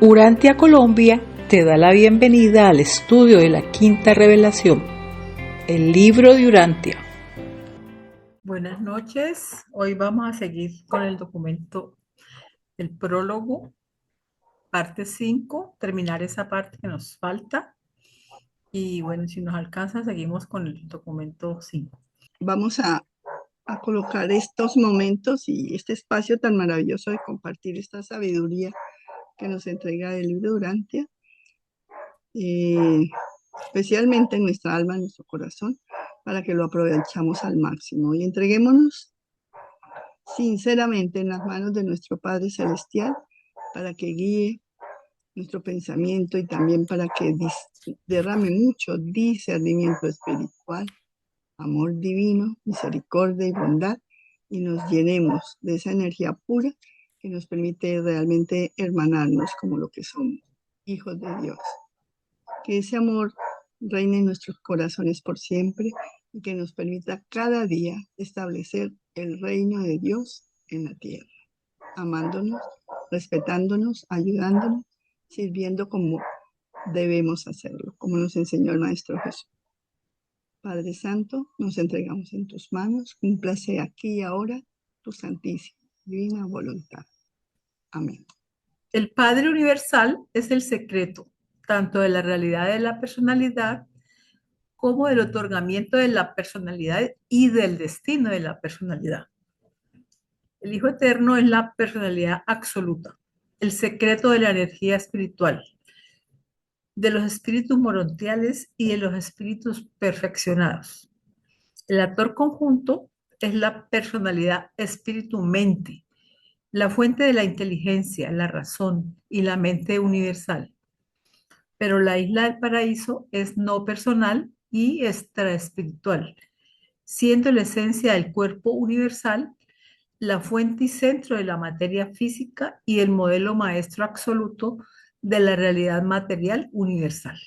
Urantia Colombia te da la bienvenida al estudio de la quinta revelación, el libro de Urantia. Buenas noches, hoy vamos a seguir con el documento, el prólogo, parte 5, terminar esa parte que nos falta. Y bueno, si nos alcanza, seguimos con el documento 5. Vamos a colocar estos momentos y este espacio tan maravilloso de compartir esta sabiduría que nos entrega el libro de Urantia, especialmente en nuestra alma, en nuestro corazón, para que lo aprovechamos al máximo y entreguémonos sinceramente en las manos de nuestro Padre Celestial para que guíe nuestro pensamiento y también para que derrame mucho discernimiento espiritual, amor divino, misericordia y bondad, y nos llenemos de esa energía pura que nos permite realmente hermanarnos como lo que somos, hijos de Dios. Que ese amor reine en nuestros corazones por siempre y que nos permita cada día establecer el reino de Dios en la tierra, amándonos, respetándonos, ayudándonos, sirviendo como debemos hacerlo, como nos enseñó el Maestro Jesús. Padre Santo, nos entregamos en tus manos, cúmplase aquí y ahora tu santísima, divina voluntad. Amén. El Padre Universal es el secreto, tanto de la realidad de la personalidad como del otorgamiento de la personalidad y del destino de la personalidad. El Hijo Eterno es la personalidad absoluta, el secreto de la energía espiritual, de los espíritus morontiales y de los espíritus perfeccionados. El actor conjunto es la personalidad espíritu-mente, la fuente de la inteligencia, la razón y la mente universal. Pero la isla del paraíso es no personal y extraespiritual, siendo la esencia del cuerpo universal la fuente y centro de la materia física y el modelo maestro absoluto de la realidad material universal.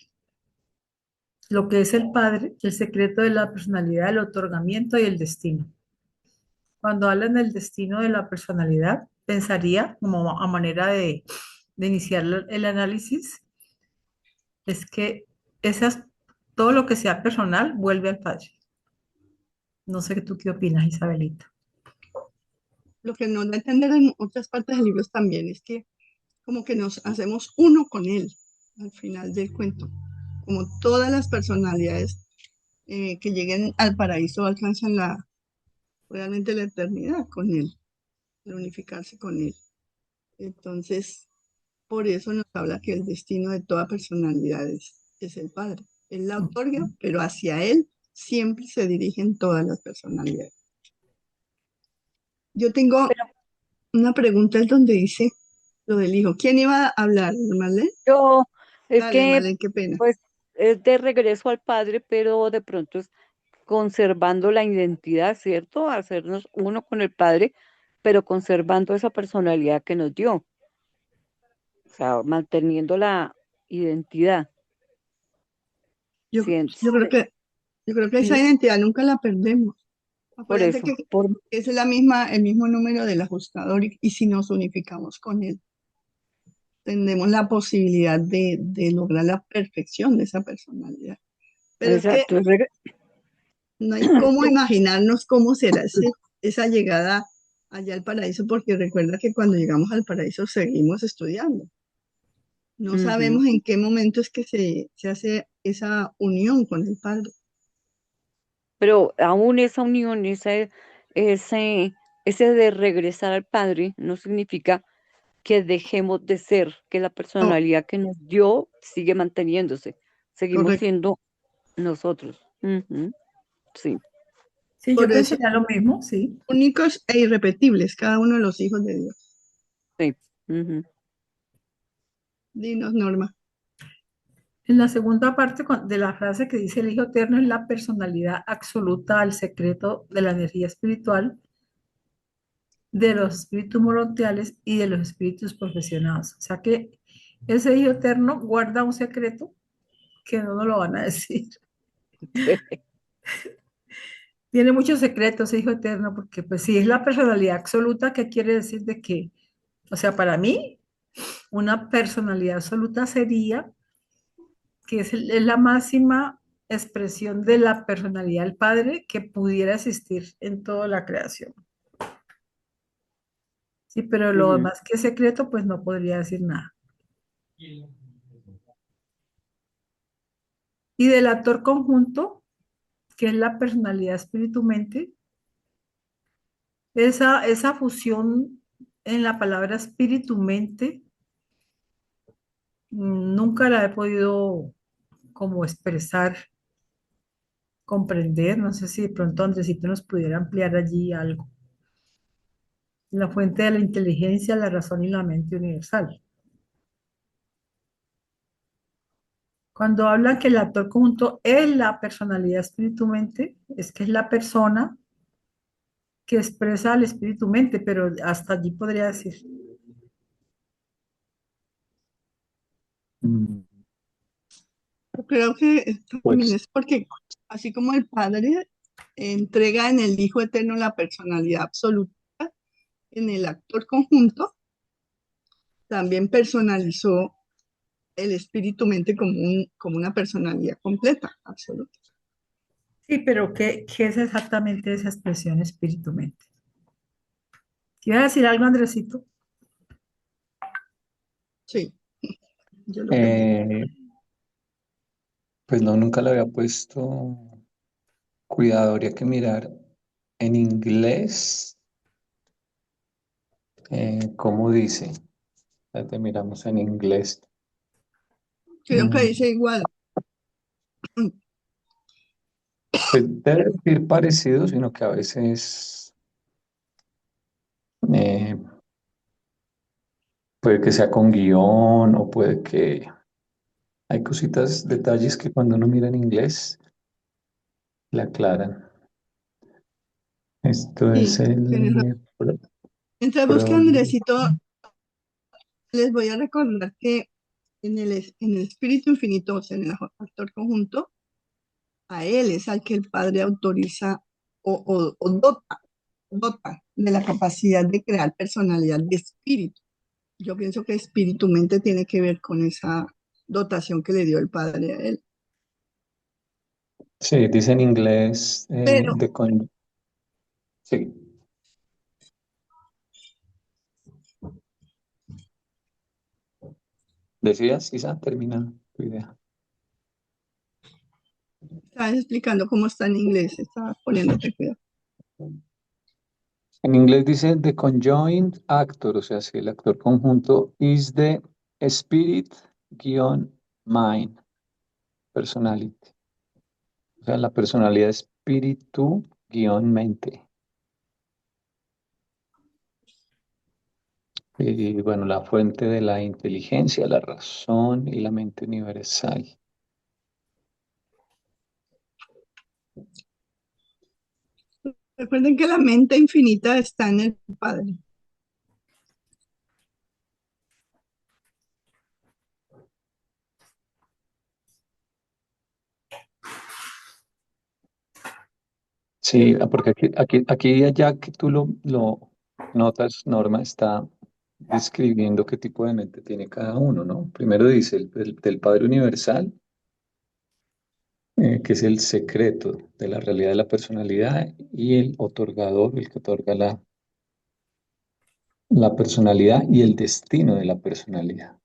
Lo que es el Padre, el secreto de la personalidad, el otorgamiento y el destino. Cuando hablan del destino de la personalidad, pensaría, como a manera de iniciar el análisis, es que todo lo que sea personal vuelve al Padre. No sé tú qué opinas, Isabelita. Lo que nos da a entender en otras partes del libro también es que como que nos hacemos uno con él al final del cuento. Como todas las personalidades que lleguen al paraíso alcanzan realmente la eternidad con él, el unificarse con él. Entonces, por eso nos habla que el destino de toda personalidad es el Padre. Él la otorga, pero hacia él siempre se dirigen todas las personalidades. Yo tengo una pregunta donde dice lo del hijo. ¿Quién iba a hablar, Marlene? Yo, es Dale, que, Marlene, qué pena. pues, es de regreso al Padre, pero de pronto es conservando la identidad, ¿cierto? Hacernos uno con el Padre, pero conservando esa personalidad que nos dio, o sea, manteniendo la identidad. Yo, Siento, yo creo que esa sí, identidad nunca la perdemos. por Acuérdate eso, que es el mismo número del ajustador y si nos unificamos con él, tenemos la posibilidad de lograr la perfección de esa personalidad. Pero es que exacto, no hay cómo imaginarnos cómo será esa llegada allá al paraíso, porque recuerda que cuando llegamos al paraíso seguimos estudiando. No Ujú. sabemos en qué momento es que se hace esa unión con el Padre. Pero aún esa unión, ese, ese de regresar al Padre, no significa que dejemos de ser, que la Oh, personalidad que nos dio sigue manteniéndose. Seguimos correcto. siendo nosotros. Ujú, sí, Sí, yo Por eso, pensaría lo mismo, sí. únicos e irrepetibles, cada uno de los hijos de Dios. sí. Ujú. Dinos, Norma. En la segunda parte de la frase que dice el Hijo Eterno es la personalidad absoluta al secreto de la energía espiritual, de los espíritus morontiales y de los espíritus profesionados. O sea que ese Hijo Eterno guarda un secreto que no nos lo van a decir. Tiene muchos secretos, ese Hijo Eterno, porque pues si es la personalidad absoluta, ¿qué quiere decir de que? O sea, para mí, Una personalidad absoluta sería que es la máxima expresión de la personalidad del Padre que pudiera existir en toda la creación. Sí, pero lo Ujú. demás que es secreto, pues no podría decir nada. Y del actor conjunto, que es la personalidad espíritu-mente, esa fusión en la palabra espíritu-mente, nunca la he podido como expresar, comprender. No sé si de pronto Andresito nos pudiera ampliar allí algo. La fuente de la inteligencia, la razón y la mente universal. Cuando hablan que el actor conjunto es la personalidad espíritu-mente, es que es la persona que expresa al espíritu-mente, pero hasta allí podría decir. Mm, Yo creo que también Pues, es porque así como el Padre entrega en el Hijo Eterno la personalidad absoluta, en el actor conjunto también personalizó el espíritu-mente como, como una personalidad completa, absoluta. Sí, pero ¿qué es exactamente esa expresión espíritu-mente? ¿Quieres decir algo, Andresito? Sí, yo lo perdí. eh, pues no, nunca le había puesto cuidado. Habría que mirar en inglés cómo dice. Te miramos en inglés. Creo que Mm, dice igual. Pues debe decir parecido, sino que a veces eh, puede que sea con guión o puede que hay cositas, detalles que cuando uno mira en inglés le aclaran. Esto es Sí, tienes razón. el Mientras busca pro- Andresito, les voy a recordar que en el espíritu infinito, o sea, en el factor conjunto, a él es al que el Padre autoriza o dota de la capacidad de crear personalidad de espíritu. Yo pienso que espíritu-mente tiene que ver con esa dotación que le dio el Padre a él. Sí, dice en inglés Pero sí. ¿Decías, Isa? Termina tu idea. estabas explicando cómo está en inglés, estaba poniéndote cuidado. En inglés dice the conjoined actor, o sea, si el actor conjunto is the spirit-mind personality. O sea, la personalidad espíritu-mente. Y bueno, la fuente de la inteligencia, la razón y la mente universal. Recuerden que la mente infinita está en el Padre. Sí, porque aquí ya que tú lo notas, Norma está describiendo qué tipo de mente tiene cada uno, ¿no? Primero dice del Padre Universal, que es el secreto de la realidad de la personalidad, y el otorgador, el que otorga la personalidad y el destino de la personalidad.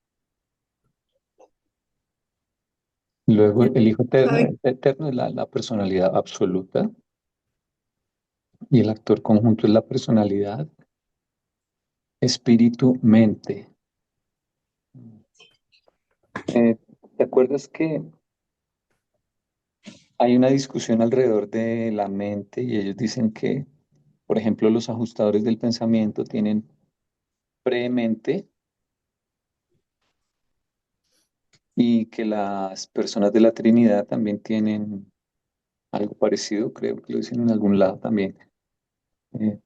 Luego el Hijo Eterno, ¿Saben? el Eterno es la personalidad absoluta y el actor conjunto es la personalidad, espíritu, mente. Eh, ¿Te acuerdas que hay una discusión alrededor de la mente y ellos dicen que, por ejemplo, los ajustadores del pensamiento tienen premente y que las personas de la Trinidad también tienen algo parecido, creo que lo dicen en algún lado también. Eh,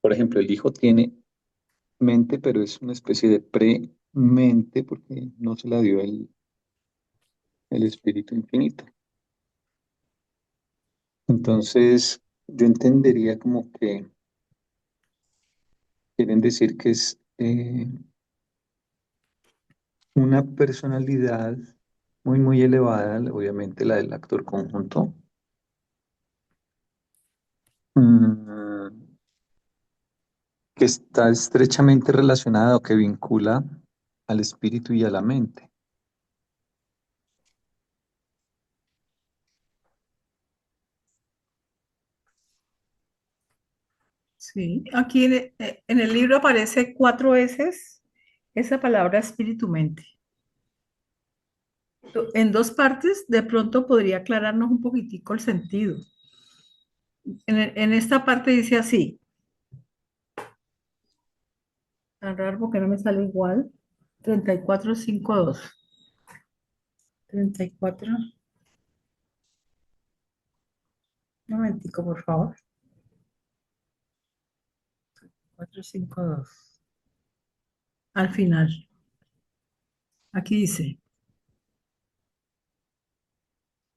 por ejemplo, el Hijo tiene mente, pero es una especie de premente porque no se la dio el Espíritu Infinito. Entonces, yo entendería como que quieren decir que es una personalidad muy, muy elevada, obviamente la del actor conjunto, mm, que está estrechamente relacionada o que vincula al espíritu y a la mente. Sí, aquí en el libro aparece 4 veces esa palabra espíritu-mente. En 2 partes, de pronto podría aclararnos un poquitico el sentido. En esta parte dice así, tan raro porque no me sale igual, 3452. 34, un momentico, por favor. 452. Al final, aquí dice,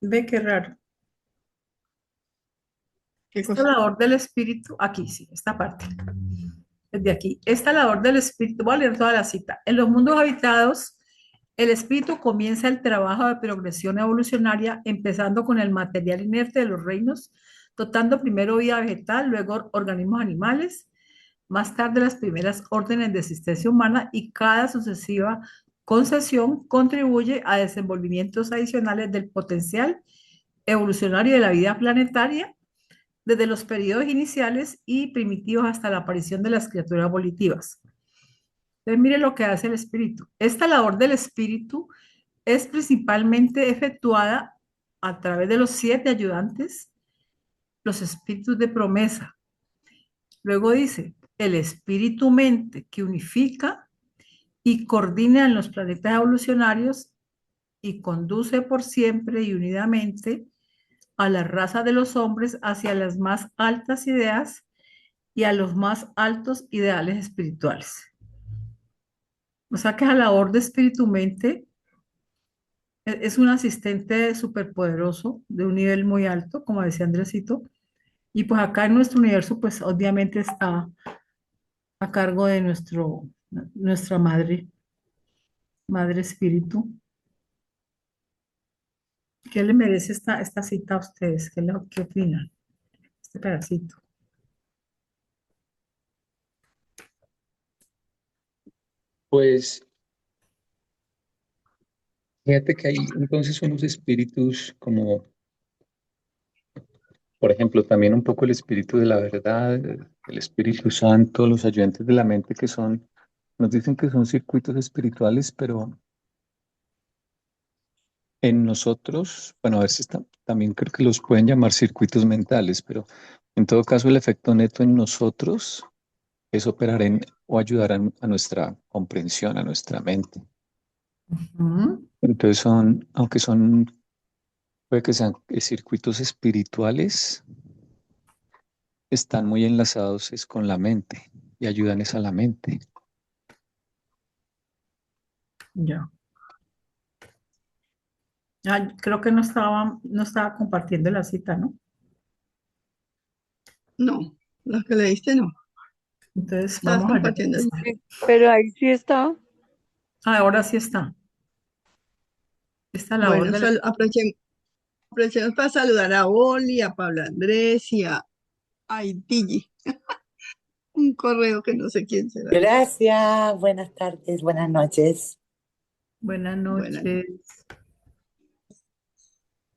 ve qué raro. ¿Qué Esta cosa? labor del espíritu, aquí sí, esta parte, desde aquí. Esta labor del espíritu, voy a leer toda la cita. En los mundos habitados, el espíritu comienza el trabajo de progresión evolucionaria, empezando con el material inerte de los reinos, dotando primero vida vegetal, luego organismos animales, más tarde las primeras órdenes de existencia humana y cada sucesiva concesión contribuye a desenvolvimientos adicionales del potencial evolucionario de la vida planetaria desde los periodos iniciales y primitivos hasta la aparición de las criaturas volitivas. Entonces, mire lo que hace el espíritu. Esta labor del espíritu es principalmente efectuada a través de los 7 ayudantes, los espíritus de promesa. Luego dice, el espíritu-mente que unifica y coordina en los planetas evolucionarios y conduce por siempre y unidamente a la raza de los hombres hacia las más altas ideas y a los más altos ideales espirituales. O sea que la labor de espíritu-mente es un asistente superpoderoso de un nivel muy alto, como decía Andresito, y pues acá en nuestro universo, pues obviamente está a cargo de nuestra madre espíritu. ¿Qué le merece esta cita a ustedes? ¿Qué opinan? Este pedacito. Pues fíjate que hay entonces unos espíritus como, por ejemplo, también un poco el espíritu de la verdad, el Espíritu Santo, los ayudantes de la mente que son, nos dicen que son circuitos espirituales, pero en nosotros, bueno, a ver si también creo que los pueden llamar circuitos mentales, pero en todo caso el efecto neto en nosotros es operar en o ayudar a nuestra comprensión, a nuestra mente. Ujú. Entonces son, aunque son, puede que sean circuitos espirituales, están muy enlazados es con la mente y ayudan es a la mente. Ya. Ah, creo que no estaba compartiendo la cita, ¿no? No, los que leíste no. Entonces Estabas vamos a leer compartiendo. esta. Sí, pero ahí sí está. Ah, ahora sí está. Esta labor Bueno, del... aprovechemos para saludar a Oli, a Pablo Andrés y a Itigi. Un correo que no sé quién será. Gracias, buenas tardes, buenas noches. Buenas Buenas. noches.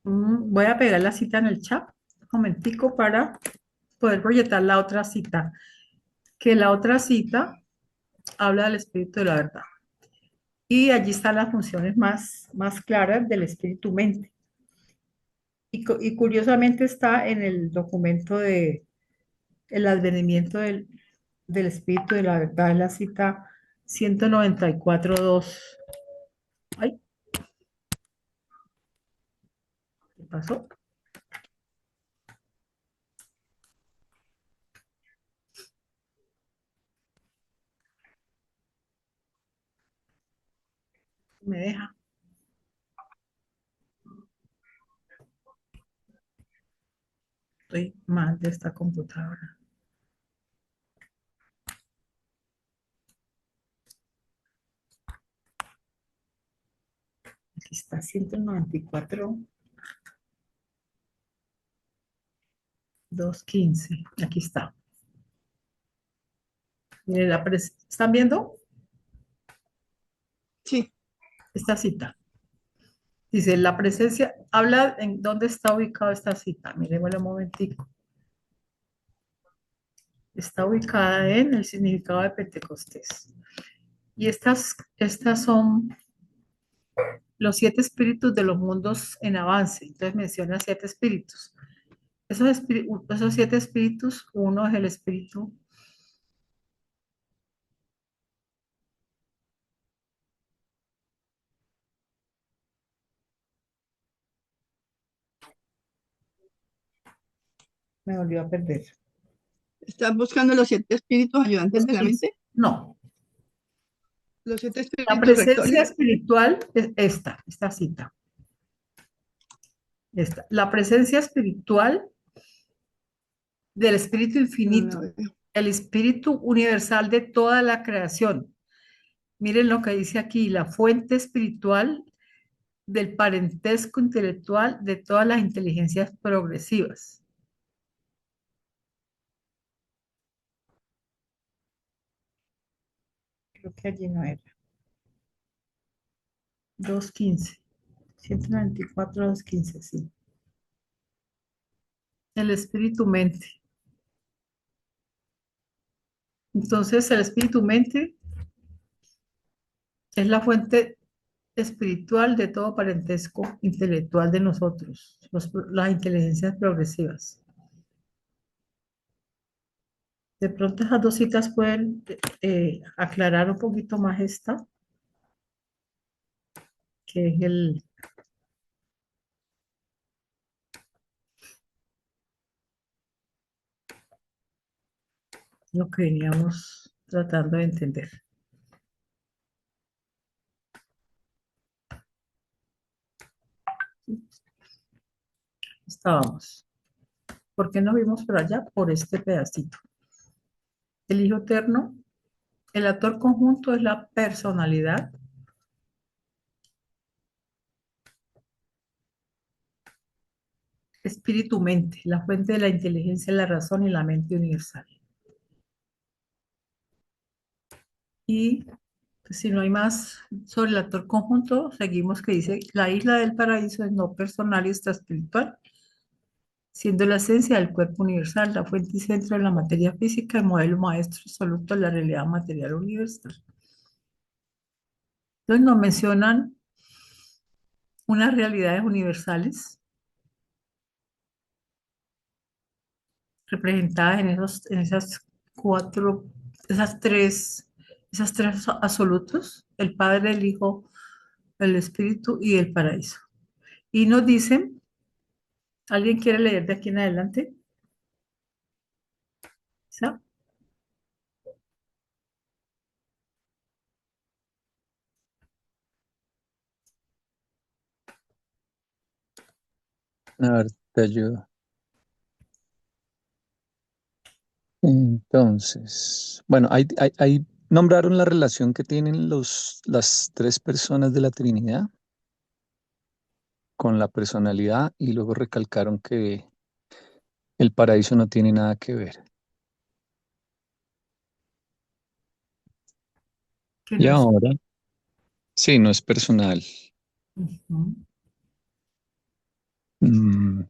Voy a pegar la cita en el chat, un momentico, para poder proyectar la otra cita. Que la otra cita habla del espíritu de la verdad. Y allí están las funciones más claras del espíritu-mente. Y curiosamente está en el documento de el advenimiento del espíritu de la verdad, es la cita 194.2. Ay, ¿qué pasó? Me deja. Estoy mal de esta computadora. Aquí está 194, 215. Aquí está. Miren, ¿están viendo Sí, esta cita? Dice, la presencia, habla en dónde está ubicada esta cita. Miremosla un momentico. Está ubicada en el significado de Pentecostés. Y estas son los 7 espíritus de los mundos en avance. Entonces menciona 7 espíritus. Esos 7 espíritus, uno es el espíritu. Me volvió a perder. ¿estás buscando los 7 espíritus ayudantes de la mente? No, Los 7 la espíritus presencia rectores. espiritual es esta cita. La presencia espiritual del espíritu infinito, el espíritu universal de toda la creación. Miren lo que dice aquí, la fuente espiritual del parentesco intelectual de todas las inteligencias progresivas. Creo que allí no era. 215. 194, 215, sí. El espíritu mente. Entonces, el espíritu mente es la fuente espiritual de todo parentesco intelectual de nosotros, las inteligencias progresivas. De pronto esas dos citas pueden aclarar un poquito más esta, que es lo que veníamos tratando de entender. Estábamos. ¿Por qué nos vimos por allá? Por este pedacito. El hijo eterno, el actor conjunto es la personalidad. Espíritu-mente, la fuente de la inteligencia, la razón y la mente universal. Y pues, si no hay más sobre el actor conjunto, seguimos que dice, la isla del paraíso es no personal y extraespiritual, siendo la esencia del cuerpo universal, la fuente y centro de la materia física, el modelo maestro absoluto de la realidad material universal. Entonces nos mencionan unas realidades universales representadas en esas tres absolutos, el Padre, el Hijo, el Espíritu y el paraíso. Y nos dicen, ¿alguien quiere leer de aquí en adelante? ¿Sí? A ver, te ayudo. Entonces, bueno, ahí nombraron la relación que tienen las 3 personas de la Trinidad con la personalidad y luego recalcaron que el paraíso no tiene nada que ver. Que Y no es- ahora, sí, no es personal. Ujú. Mm,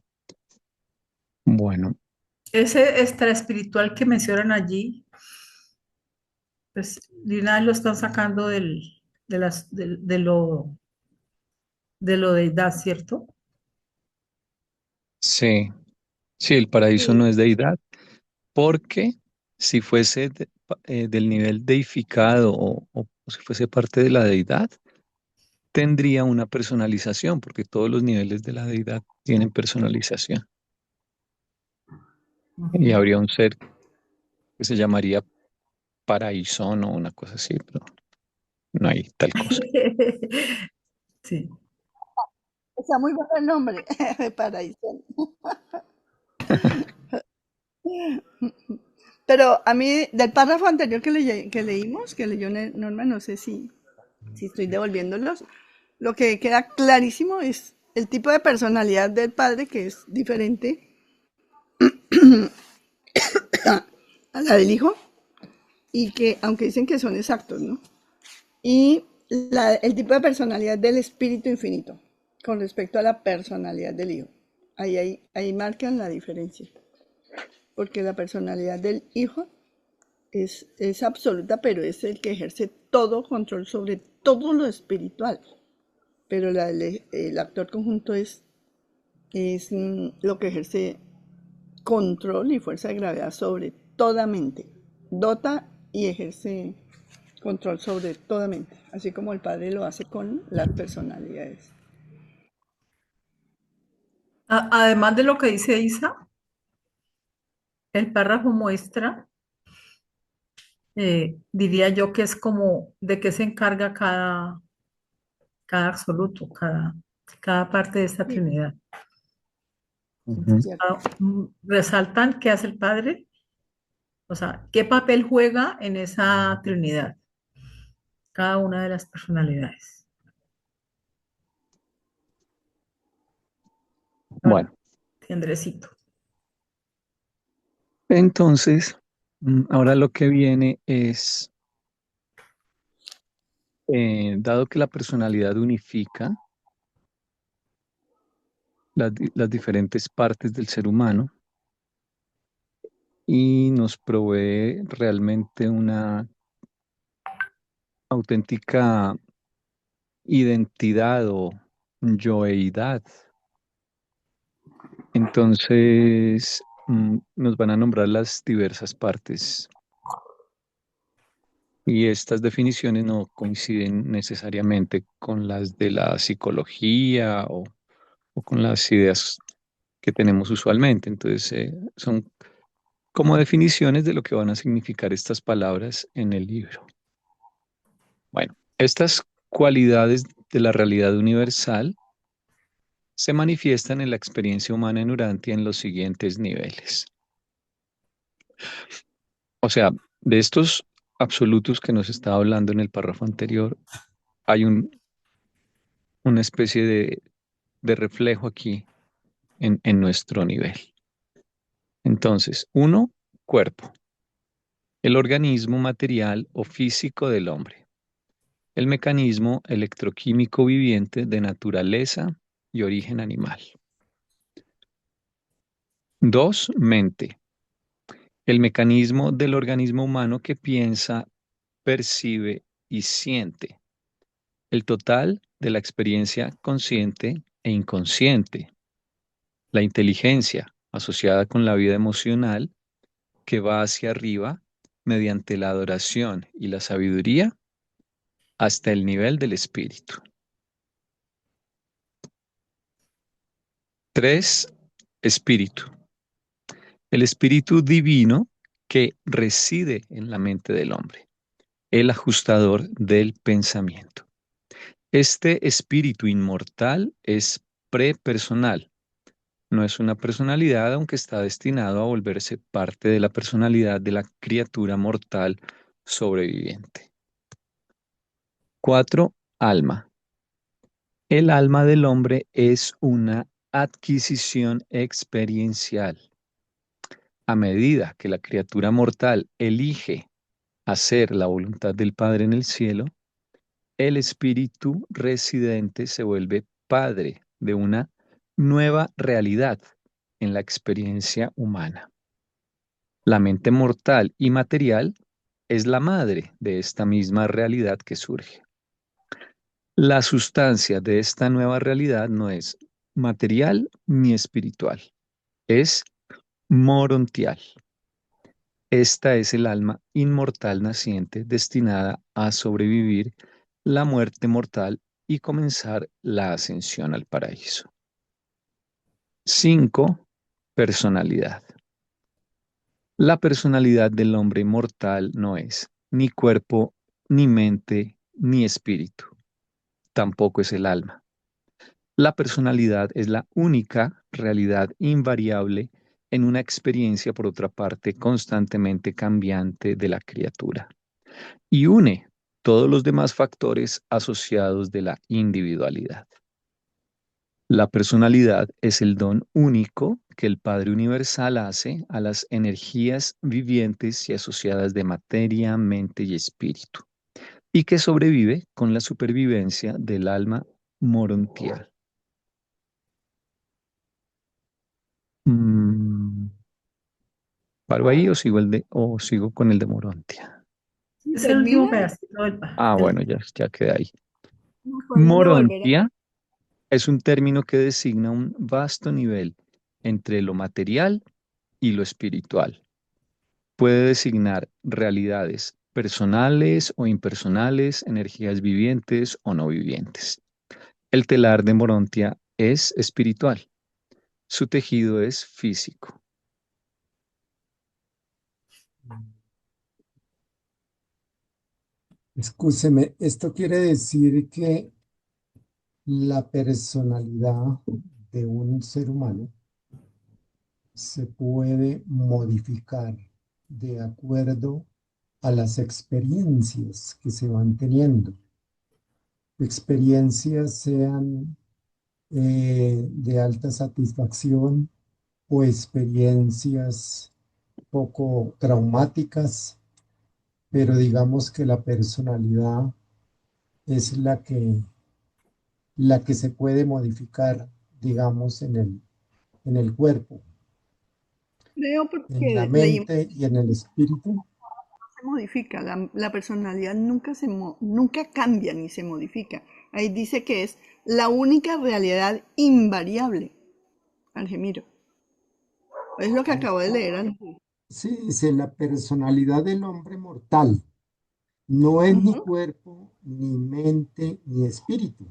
bueno, Ese extraespiritual que mencionan allí, pues de una vez lo están sacando de lo deidad, ¿cierto? sí, sí, el paraíso Sí, no es deidad, porque si fuese del nivel deificado o si fuese parte de la deidad, tendría una personalización, porque todos los niveles de la deidad tienen personalización. Y Ujú. habría un ser que se llamaría paraíso o una cosa así, pero no hay tal cosa. Sí. está muy bueno el nombre, paraíso. Pero a mí, del párrafo anterior que leímos, que leyó Norma, no sé si estoy devolviéndolos, Lo que queda clarísimo es el tipo de personalidad del padre, que es diferente a la del hijo, y que, aunque dicen que son exactos, ¿no? Y el tipo de personalidad del espíritu infinito con respecto a la personalidad del hijo. Ahí marcan la diferencia, porque la personalidad del hijo es absoluta, pero es el que ejerce todo control sobre todo lo espiritual. Pero el actor conjunto es lo que ejerce control y fuerza de gravedad sobre toda mente. Dota y ejerce control sobre toda mente, así como el padre lo hace con las personalidades. Además de lo que dice Isa, el párrafo muestra, diría yo que es como de qué se encarga cada absoluto, cada parte de esta Sí, Trinidad. Ujú. cierto. Resaltan qué hace el Padre, o sea, qué papel juega en esa Trinidad, cada una de las personalidades. Ahora, Bueno, Andresito. entonces, ahora lo que viene es, dado que la personalidad unifica las diferentes partes del ser humano y nos provee realmente una auténtica identidad o yoeidad. Entonces, nos van a nombrar las diversas partes y estas definiciones no coinciden necesariamente con las de la psicología o con las ideas que tenemos usualmente. Entonces, son como definiciones de lo que van a significar estas palabras en el libro. Bueno, estas cualidades de la realidad universal se manifiestan en la experiencia humana en Urantia en los siguientes niveles. O sea, de estos absolutos que nos estaba hablando en el párrafo anterior, hay una especie de reflejo aquí en nuestro nivel. Entonces, uno, cuerpo, el organismo material o físico del hombre, el mecanismo electroquímico viviente de naturaleza y origen animal. Dos, mente, el mecanismo del organismo humano que piensa, percibe y siente. El total de la experiencia consciente e inconsciente. La inteligencia asociada con la vida emocional que va hacia arriba mediante la adoración y la sabiduría hasta el nivel del espíritu. 3. Espíritu. El espíritu divino que reside en la mente del hombre, el ajustador del pensamiento. Este espíritu inmortal es prepersonal. No es una personalidad, aunque está destinado a volverse parte de la personalidad de la criatura mortal sobreviviente. 4. Alma. El alma del hombre es una adquisición experiencial. A medida que la criatura mortal elige hacer la voluntad del Padre en el cielo, el espíritu residente se vuelve padre de una nueva realidad en la experiencia humana. La mente mortal y material es la madre de esta misma realidad que surge. La sustancia de esta nueva realidad no es material ni espiritual, es morontial. Esta es el alma inmortal naciente destinada a sobrevivir la muerte mortal y comenzar la ascensión al paraíso. 5. Personalidad. La personalidad del hombre mortal no es ni cuerpo, ni mente, ni espíritu. Tampoco es el alma. La personalidad es la única realidad invariable en una experiencia, por otra parte, constantemente cambiante de la criatura y une todos los demás factores asociados de la individualidad. La personalidad es el don único que el Padre Universal hace a las energías vivientes y asociadas de materia, mente y espíritu, y que sobrevive con la supervivencia del alma morontial. Mm, ¿Paro ahí o sigo con el de Morontia? Sí, Es el último termina, pedacito Ah, bueno, ya queda ahí. nos podemos devolver a... Morontia es un término que designa un vasto nivel entre lo material y lo espiritual. Puede designar realidades personales o impersonales, energías vivientes o no vivientes. El telar de Morontia es espiritual. Su tejido es físico. Escúcheme, esto quiere decir que la personalidad de un ser humano se puede modificar de acuerdo a las experiencias que se van teniendo. Experiencias sean de alta satisfacción o experiencias poco traumáticas, pero digamos que la personalidad es la que se puede modificar, digamos, en el cuerpo, Creo en la porque leímos mente y en el espíritu. que se modifica, la personalidad nunca cambia ni se modifica. Ahí dice que es la única realidad invariable, Algemiro. Es lo que acabo de leer antes. Sí, dice la personalidad del hombre mortal. No es ni Ujú. cuerpo, ni mente, ni espíritu.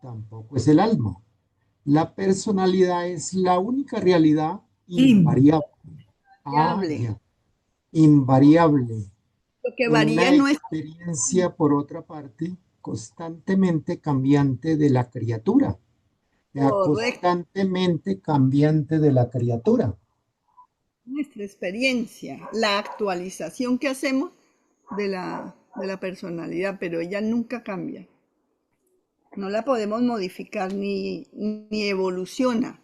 Tampoco es el alma. La personalidad es la única realidad invariable. Ah, Variable. ya. Invariable. Lo que varía Una no es experiencia, por otra parte, constantemente cambiante de la criatura. Ya, correcto. constantemente cambiante de la criatura. Nuestra experiencia, la actualización que hacemos de la personalidad, pero ella nunca cambia. No la podemos modificar ni evoluciona.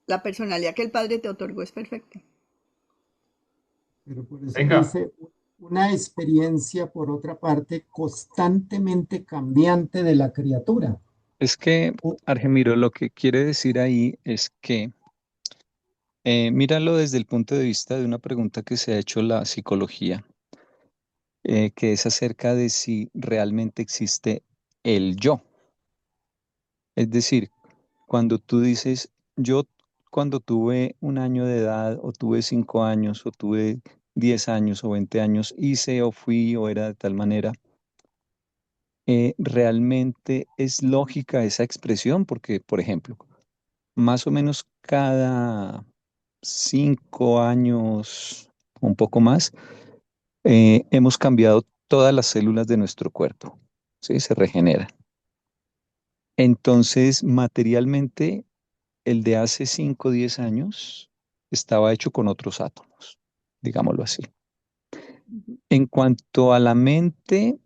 La personalidad que el Padre te otorgó es perfecta. Pero por eso Venga. dice una experiencia, por otra parte, constantemente cambiante de la criatura. Es que, O- Argemiro, lo que quiere decir ahí es que, míralo desde el punto de vista de una pregunta que se ha hecho la psicología, que es acerca de si realmente existe el yo. Es decir, cuando tú dices, yo cuando tuve 1 año de edad, o tuve 5 años, o tuve 10 años, o 20 años, hice o fui o era de tal manera, realmente es lógica esa expresión, porque, por ejemplo, más o menos cada 5 años, un poco más, hemos cambiado todas las células de nuestro cuerpo, ¿sí? Se regeneran. Entonces, materialmente, el de hace 5 o 10 años estaba hecho con otros átomos, digámoslo así. En cuanto a la mente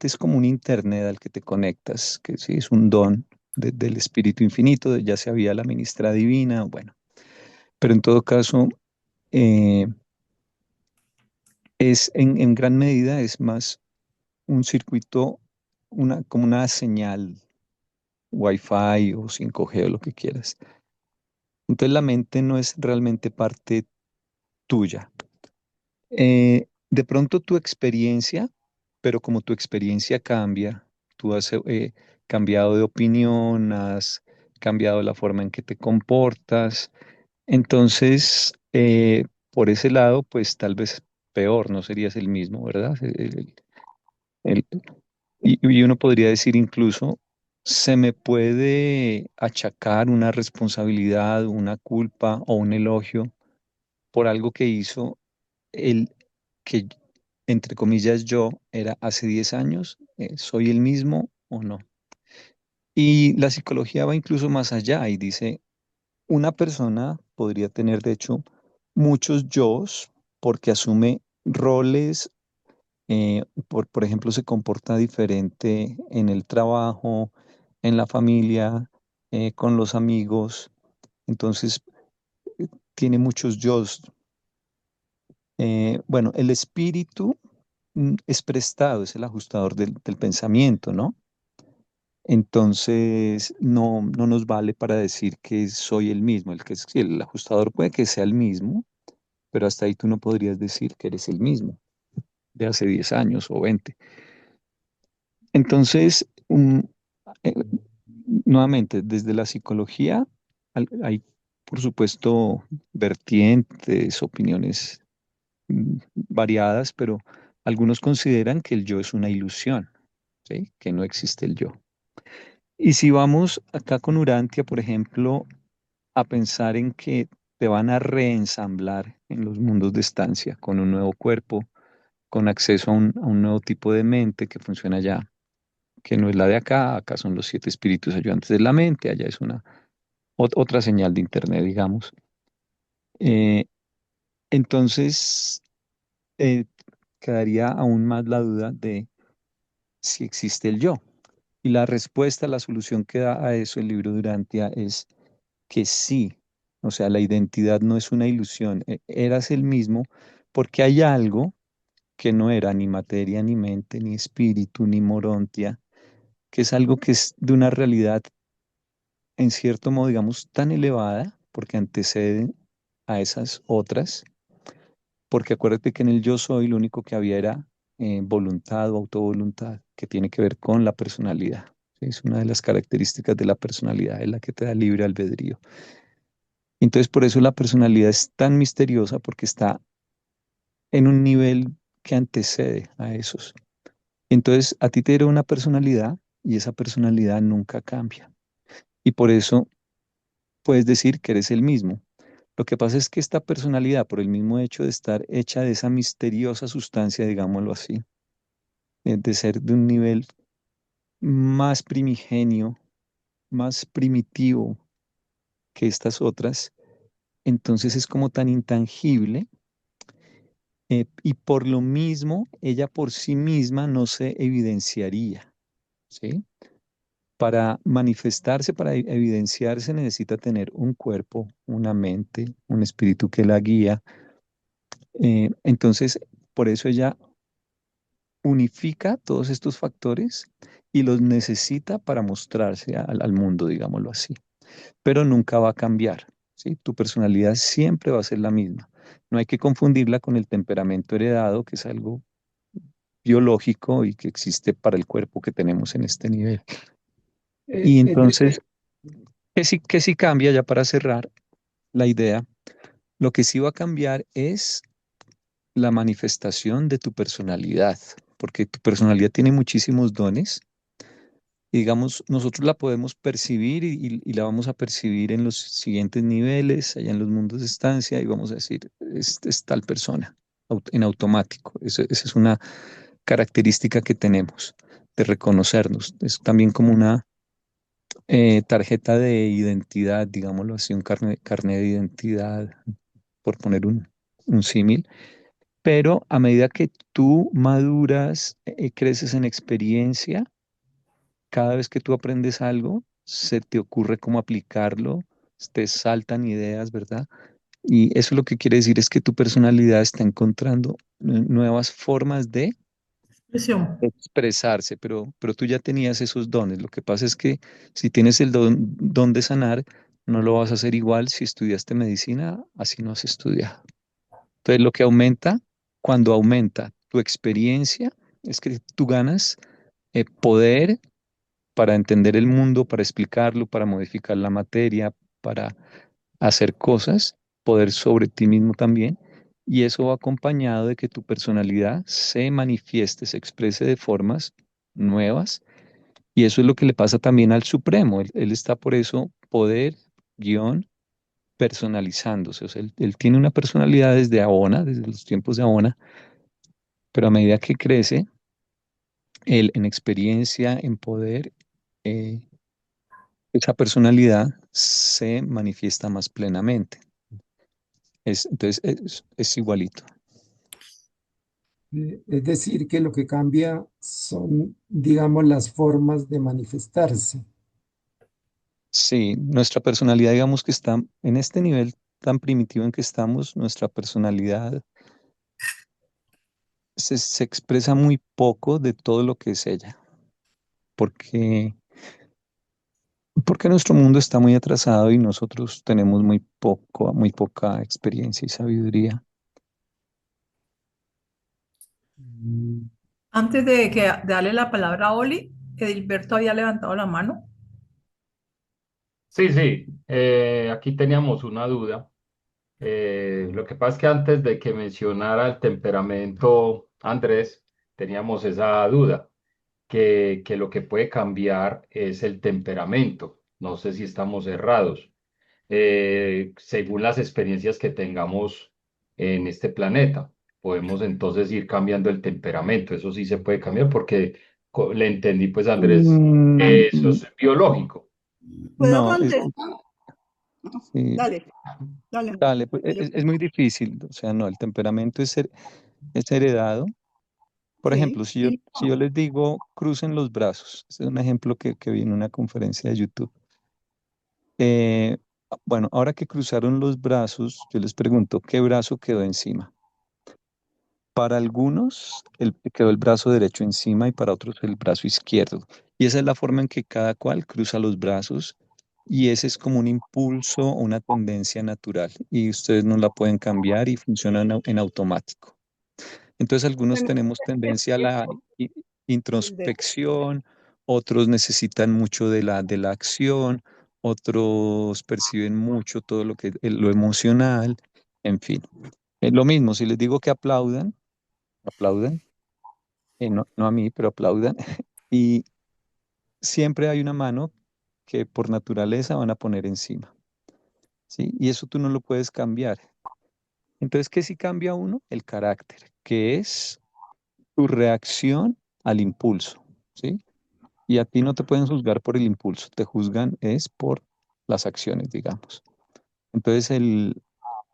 es como un internet al que te conectas, que sí es un don del Espíritu Infinito, ya se había la ministra divina, bueno, pero en todo caso, eh, en gran medida es más un circuito, como una señal Wi-Fi o 5G o lo que quieras. Entonces la mente no es realmente parte tuya. De pronto tu experiencia, pero como tu experiencia cambia, tú has cambiado de opinión, has cambiado la forma en que te comportas, entonces por ese lado, pues tal vez peor, no serías el mismo, ¿verdad? El- y uno podría decir incluso, se me puede achacar una responsabilidad, una culpa o un elogio por algo que hizo el que, entre comillas, yo era hace 10 años, ¿soy el mismo o no? Y la psicología va incluso más allá y dice, una persona podría tener, de hecho, muchos yos porque asume roles por ejemplo, se comporta diferente en el trabajo, en la familia, con los amigos. Entonces, tiene muchos yos. Bueno, el espíritu es prestado, es el ajustador del pensamiento, ¿no? Entonces, no nos vale para decir que soy el mismo. El ajustador puede que sea el mismo, pero hasta ahí tú no podrías decir que eres el mismo de hace 10 años o 20. Entonces, eh, nuevamente, desde la psicología hay, por supuesto, vertientes, opiniones variadas, pero algunos consideran que el yo es una ilusión, ¿sí? Que no existe el yo. Y si vamos acá con Urantia, por ejemplo, a pensar en que te van a reensamblar en los mundos de estancia con un nuevo cuerpo, con acceso a un nuevo tipo de mente que funciona allá, que no es la de acá. Acá son los 7 espíritus ayudantes de la mente, allá es una otra señal de internet, digamos. Eh, entonces, eh, quedaría aún más la duda de si existe el yo. Y la respuesta, la solución que da a eso el libro de Urantia es que sí. O sea, la identidad no es una ilusión. Eras el mismo porque hay algo que no era ni materia, ni mente, ni espíritu, ni morontia, que es algo que es de una realidad, en cierto modo, digamos, tan elevada, porque antecede a esas otras, porque acuérdate que en el yo soy lo único que había era voluntad o autovoluntad, que tiene que ver con la personalidad. ¿Sí? Es una de las características de la personalidad, es la que te da libre albedrío. Entonces, por eso la personalidad es tan misteriosa, porque está en un nivel que antecede a esos. Entonces, a ti te dieron una personalidad y esa personalidad nunca cambia. Y por eso puedes decir que eres el mismo. Lo que pasa es que esta personalidad, por el mismo hecho de estar hecha de esa misteriosa sustancia, digámoslo así, de ser de un nivel más primigenio, más primitivo que estas otras, entonces es como tan intangible, y por lo mismo ella por sí misma no se evidenciaría, ¿sí? Para manifestarse, para evidenciarse, necesita tener un cuerpo, una mente, un espíritu que la guía. Entonces, por eso ella unifica todos estos factores y los necesita para mostrarse al mundo, digámoslo así. Pero nunca va a cambiar, ¿sí? Tu personalidad siempre va a ser la misma. No hay que confundirla con el temperamento heredado, que es algo biológico y que existe para el cuerpo que tenemos en este nivel. Y entonces, que sí cambia, ya para cerrar la idea, lo que sí va a cambiar es la manifestación de tu personalidad, porque tu personalidad tiene muchísimos dones. Y digamos, nosotros la podemos percibir y la vamos a percibir en los siguientes niveles, allá en los mundos de estancia, y vamos a decir, es tal persona, en automático. Esa es una característica que tenemos de reconocernos. Es también como una tarjeta de identidad, digámoslo así, un carné de identidad, por poner un símil. Pero a medida que tú maduras, creces en experiencia, cada vez que tú aprendes algo, se te ocurre cómo aplicarlo, te saltan ideas, ¿verdad? Y eso lo que quiere decir es que tu personalidad está encontrando nuevas formas de Expresión. expresarse, pero tú ya tenías esos dones. Lo que pasa es que si tienes el don de sanar, no lo vas a hacer igual si estudiaste medicina, así no has estudiado. Entonces, lo que aumenta, cuando aumenta tu experiencia, es que tú ganas poder para entender el mundo, para explicarlo, para modificar la materia, para hacer cosas, poder sobre ti mismo también. Y eso va acompañado de que tu personalidad se manifieste, se exprese de formas nuevas. Y eso es lo que le pasa también al Supremo. Él está por eso poder, guión, personalizándose. O sea, él tiene una personalidad desde Abona, desde los tiempos de Abona, pero a medida que crece, él en experiencia, en poder, eh, esa personalidad se manifiesta más plenamente. Entonces es igualito. Es decir, que lo que cambia son, digamos, las formas de manifestarse. Sí, nuestra personalidad, digamos que está en este nivel tan primitivo en que estamos, nuestra personalidad se expresa muy poco de todo lo que es ella, porque, porque nuestro mundo está muy atrasado y nosotros tenemos muy poca experiencia y sabiduría. Mm, Antes de darle la palabra a Oli, Edilberto había levantado la mano. Sí, sí, aquí teníamos una duda. Lo que pasa es que antes de que mencionara el temperamento Andrés, teníamos esa duda, que lo que puede cambiar es el temperamento. No sé si estamos errados. Según las experiencias que tengamos en este planeta, podemos entonces ir cambiando el temperamento. Eso sí se puede cambiar porque le entendí, pues Andrés, Mm, que eso es biológico. ¿Puedo no, contestar? sí, Dale, dale, Andrés. dale, pues, Yo es muy difícil, o sea, no, el temperamento es heredado. Por sí, ejemplo, si yo les digo crucen los brazos, este es un ejemplo que vi en una conferencia de YouTube. Eh, bueno, ahora que cruzaron los brazos, yo les pregunto, ¿qué brazo quedó encima? Para algunos quedó el brazo derecho encima y para otros el brazo izquierdo. Y esa es la forma en que cada cual cruza los brazos y ese es como un impulso o una tendencia natural y ustedes no la pueden cambiar y funciona en automático. Entonces algunos bueno, tenemos tendencia a la entender. introspección, otros necesitan mucho de la acción, otros perciben mucho todo lo que lo emocional, en fin. Es lo mismo, si les digo que aplaudan, aplaudan, no, no a mí, pero aplaudan, y siempre hay una mano que por naturaleza van a poner encima, ¿sí? Y eso tú no lo puedes cambiar. Entonces, ¿qué si cambia uno? El carácter, que es tu reacción al impulso, ¿sí? Y a ti no te pueden juzgar por el impulso, te juzgan es por las acciones, digamos. Entonces, el,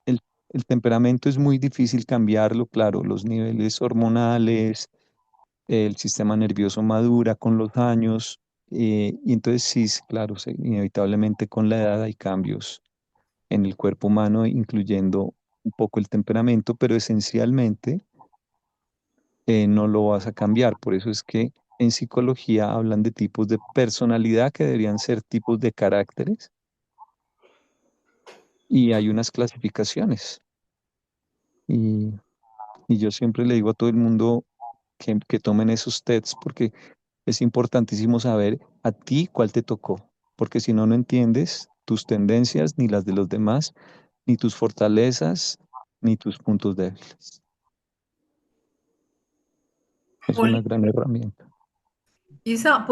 el temperamento es muy difícil cambiarlo, claro, los niveles hormonales, el sistema nervioso madura con los años, y entonces sí, claro, inevitablemente con la edad hay cambios en el cuerpo humano, incluyendo un poco el temperamento, pero esencialmente no lo vas a cambiar. Por eso es que en psicología hablan de tipos de personalidad que deberían ser tipos de caracteres y hay unas clasificaciones. Y, y yo siempre le digo a todo el mundo que tomen esos tests porque es importantísimo saber a ti cuál te tocó, porque si no, no entiendes tus tendencias ni las de los demás, ni tus fortalezas, ni tus puntos débiles. Es una Oli, gran herramienta. Isa,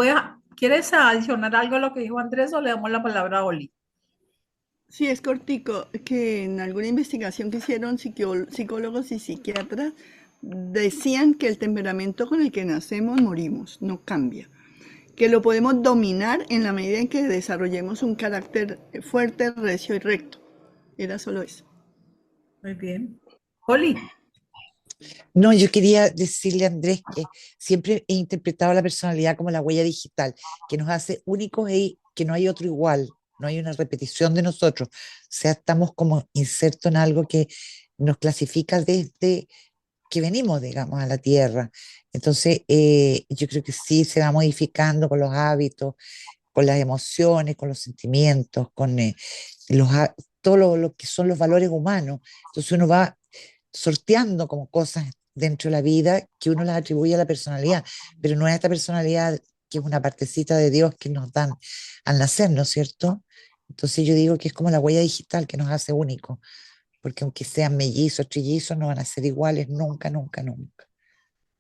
¿quieres adicionar algo a lo que dijo Andrés o le damos la palabra a Oli? Sí, es cortico, que en alguna investigación que hicieron psicólogos y psiquiatras decían que el temperamento con el que nacemos morimos, no cambia, que lo podemos dominar en la medida en que desarrollemos un carácter fuerte, recio y recto. Era solo eso. Muy bien. Oli, No, yo quería decirle a Andrés que siempre he interpretado la personalidad como la huella digital, que nos hace únicos y que no hay otro igual, no hay una repetición de nosotros. O sea, estamos como insertos en algo que nos clasifica desde que venimos, digamos, a la Tierra. Entonces, yo creo que sí se va modificando con los hábitos, con las emociones, con los sentimientos, con todo lo que son los valores humanos. Entonces uno va sorteando como cosas dentro de la vida que uno las atribuye a la personalidad, pero no es esta personalidad que es una partecita de Dios que nos dan al nacer, ¿no es cierto? Entonces yo digo que es como la huella digital que nos hace únicos, porque aunque sean mellizos, trillizos, no van a ser iguales nunca, nunca, nunca.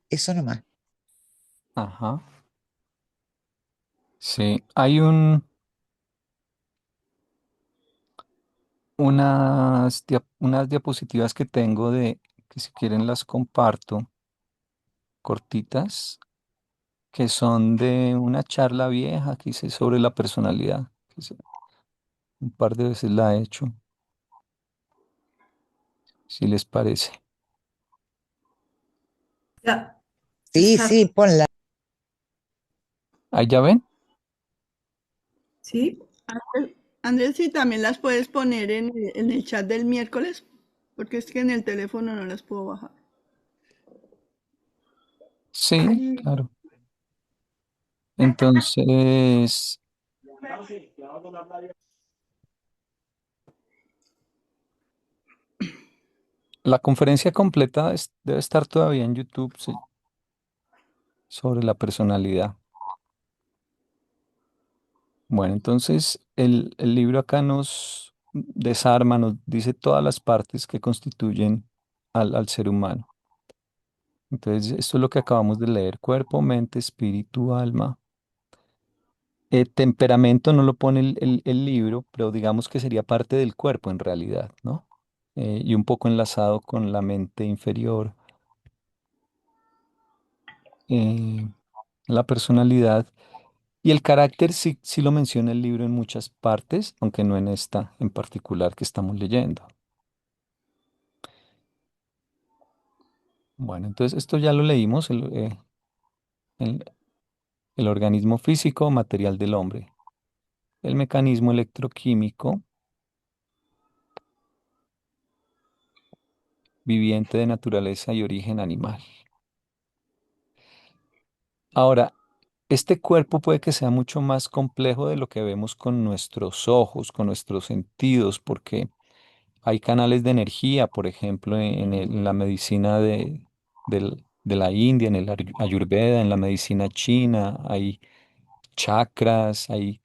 Eso nomás. Ajá. Sí, hay unas diapositivas que tengo que si quieren las comparto, cortitas, que son de una charla vieja que hice sobre la personalidad. Un par de veces la he hecho, si les parece. Ya, Sí, está, sí, ponla. Ahí ya ven. ¿sí? Andrés, sí, también las puedes poner en el chat del miércoles, porque es que en el teléfono no las puedo bajar. Sí, claro. Entonces, la conferencia completa debe estar todavía en YouTube, sí, sobre la personalidad. Bueno, entonces el libro acá nos desarma, nos dice todas las partes que constituyen al ser humano. Entonces, esto es lo que acabamos de leer: cuerpo, mente, espíritu, alma. Temperamento no lo pone el libro, pero digamos que sería parte del cuerpo en realidad, ¿no? Y un poco enlazado con la mente inferior, eh, la personalidad. Y el carácter sí, sí lo menciona el libro en muchas partes, aunque no en esta en particular que estamos leyendo. Bueno, entonces esto ya lo leímos, el- el organismo físico material del hombre, el mecanismo electroquímico viviente de naturaleza y origen animal. Ahora, este cuerpo puede que sea mucho más complejo de lo que vemos con nuestros ojos, con nuestros sentidos, porque hay canales de energía, por ejemplo, en la medicina de la India, en el Ayurveda, en la medicina china, hay chakras, hay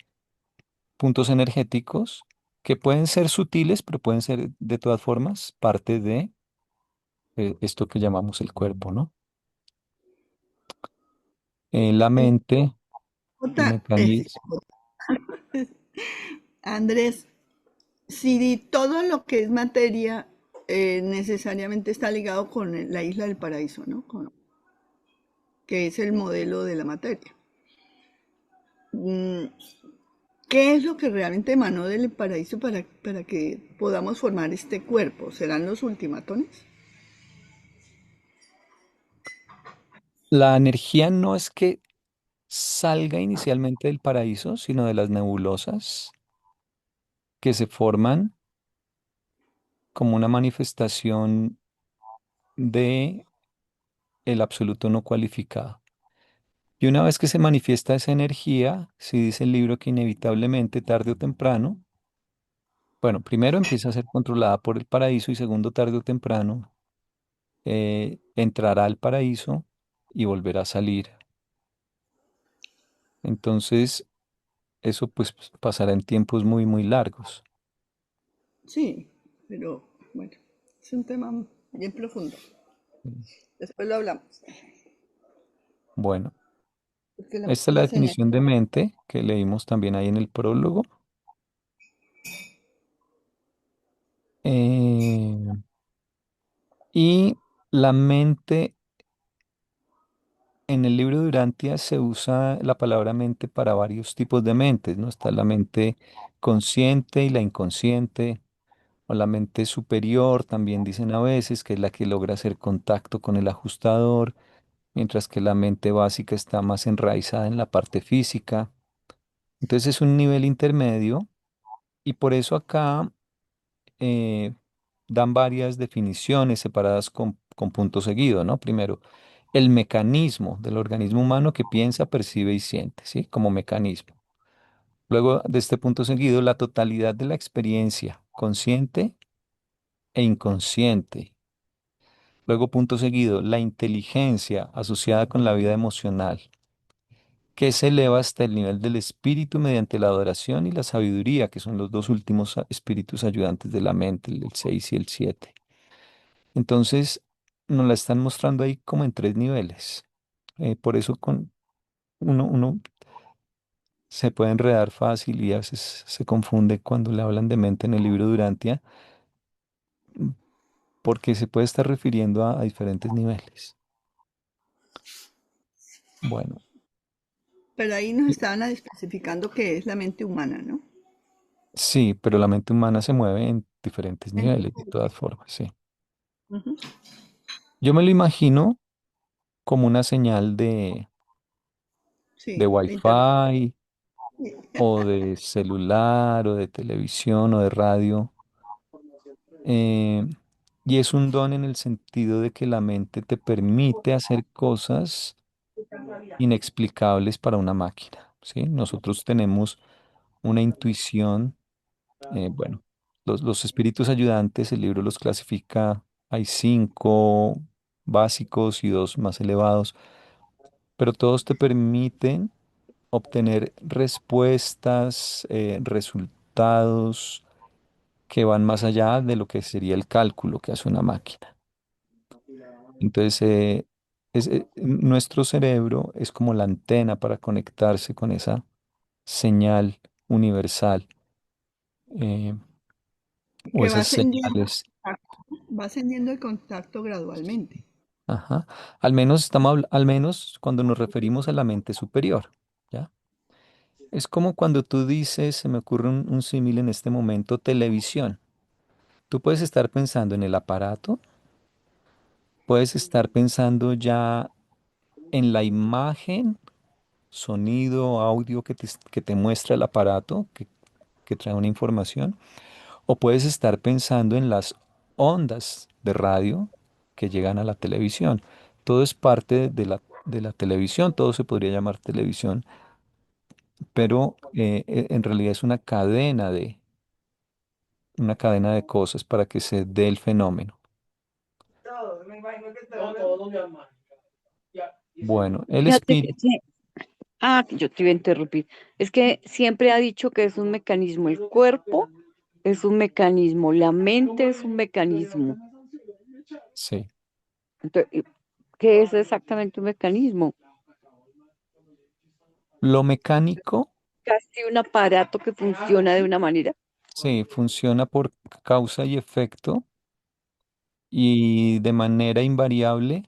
puntos energéticos que pueden ser sutiles, pero pueden ser de todas formas parte de esto que llamamos el cuerpo, ¿no? La mente, el Jota, mecanismo. Andrés, si todo lo que es materia necesariamente está ligado con la isla del paraíso, ¿no? Que es el modelo de la materia. Mm, ¿Qué es lo que realmente emanó del paraíso para que podamos formar este cuerpo? ¿Serán los ultimatones? La energía no es que salga inicialmente del paraíso, sino de las nebulosas que se forman como una manifestación de el absoluto no cualificado. Y una vez que se manifiesta esa energía, si dice el libro que inevitablemente, tarde o temprano, bueno, primero empieza a ser controlada por el paraíso y segundo, tarde o temprano, entrará al paraíso y volverá a salir. Entonces, eso pues pasará en tiempos muy, muy largos. Sí, pero bueno, es un tema bien profundo. Después lo hablamos, Bueno, porque esta es la las definición energías. de mente que leímos también ahí en el prólogo. Eh, y la mente, en el libro de Urantia se usa la palabra mente para varios tipos de mentes, ¿no? Está la mente consciente y la inconsciente, o la mente superior, también dicen a veces, que es la que logra hacer contacto con el ajustador, mientras que la mente básica está más enraizada en la parte física. Entonces es un nivel intermedio y por eso acá eh, dan varias definiciones separadas con punto seguido, ¿no? Primero, el mecanismo del organismo humano que piensa, percibe y siente, ¿sí? Como mecanismo. Luego, de este punto seguido, la totalidad de la experiencia consciente e inconsciente. Luego, punto seguido, la inteligencia asociada con la vida emocional, que se eleva hasta el nivel del espíritu mediante la adoración y la sabiduría, que son los dos últimos espíritus ayudantes de la mente, el 6 y el 7. Entonces, nos la están mostrando ahí como en tres niveles. Por eso uno se puede enredar fácil y a veces se confunde cuando le hablan de mente en el libro Durantia, mm, porque se puede estar refiriendo a diferentes niveles. Bueno, Pero ahí nos y- estaban especificando qué es la mente humana, ¿no? sí, pero la mente humana se mueve en diferentes En niveles, de diferentes. todas formas, sí. Ujú. Yo me lo imagino como una señal de Sí, de internet. Wi-Fi o de celular o de televisión o de radio. eh, y es un don en el sentido de que la mente te permite hacer cosas inexplicables para una máquina, ¿sí? Nosotros tenemos una intuición, bueno, los espíritus ayudantes, el libro los clasifica, hay 5 básicos y 2 más elevados, pero todos te permiten obtener respuestas, resultados que van más allá de lo que sería el cálculo que hace una máquina. Entonces, nuestro cerebro es como la antena para conectarse con esa señal universal, eh, o Que esas señales. va ascendiendo el contacto gradualmente. Ajá. Al menos al menos cuando nos referimos a la mente superior, ¿ya? Es como cuando tú dices, se me ocurre un símil en este momento, televisión. Tú puedes estar pensando en el aparato, puedes estar pensando ya en la imagen, sonido, audio que te muestra el aparato, que trae una información, o puedes estar pensando en las ondas de radio que llegan a la televisión. Todo es parte de la televisión, todo se podría llamar televisión, pero en realidad es una cadena de cosas para que se dé el fenómeno. Bueno, el Fíjate que espíritu, que yo te iba a interrumpir. Es que siempre ha dicho que es un mecanismo. El cuerpo es un mecanismo, la mente es un mecanismo. sí. Entonces, ¿qué es exactamente un mecanismo? Lo mecánico, Casi un aparato que funciona de una manera. sí, funciona por causa y efecto y de manera invariable,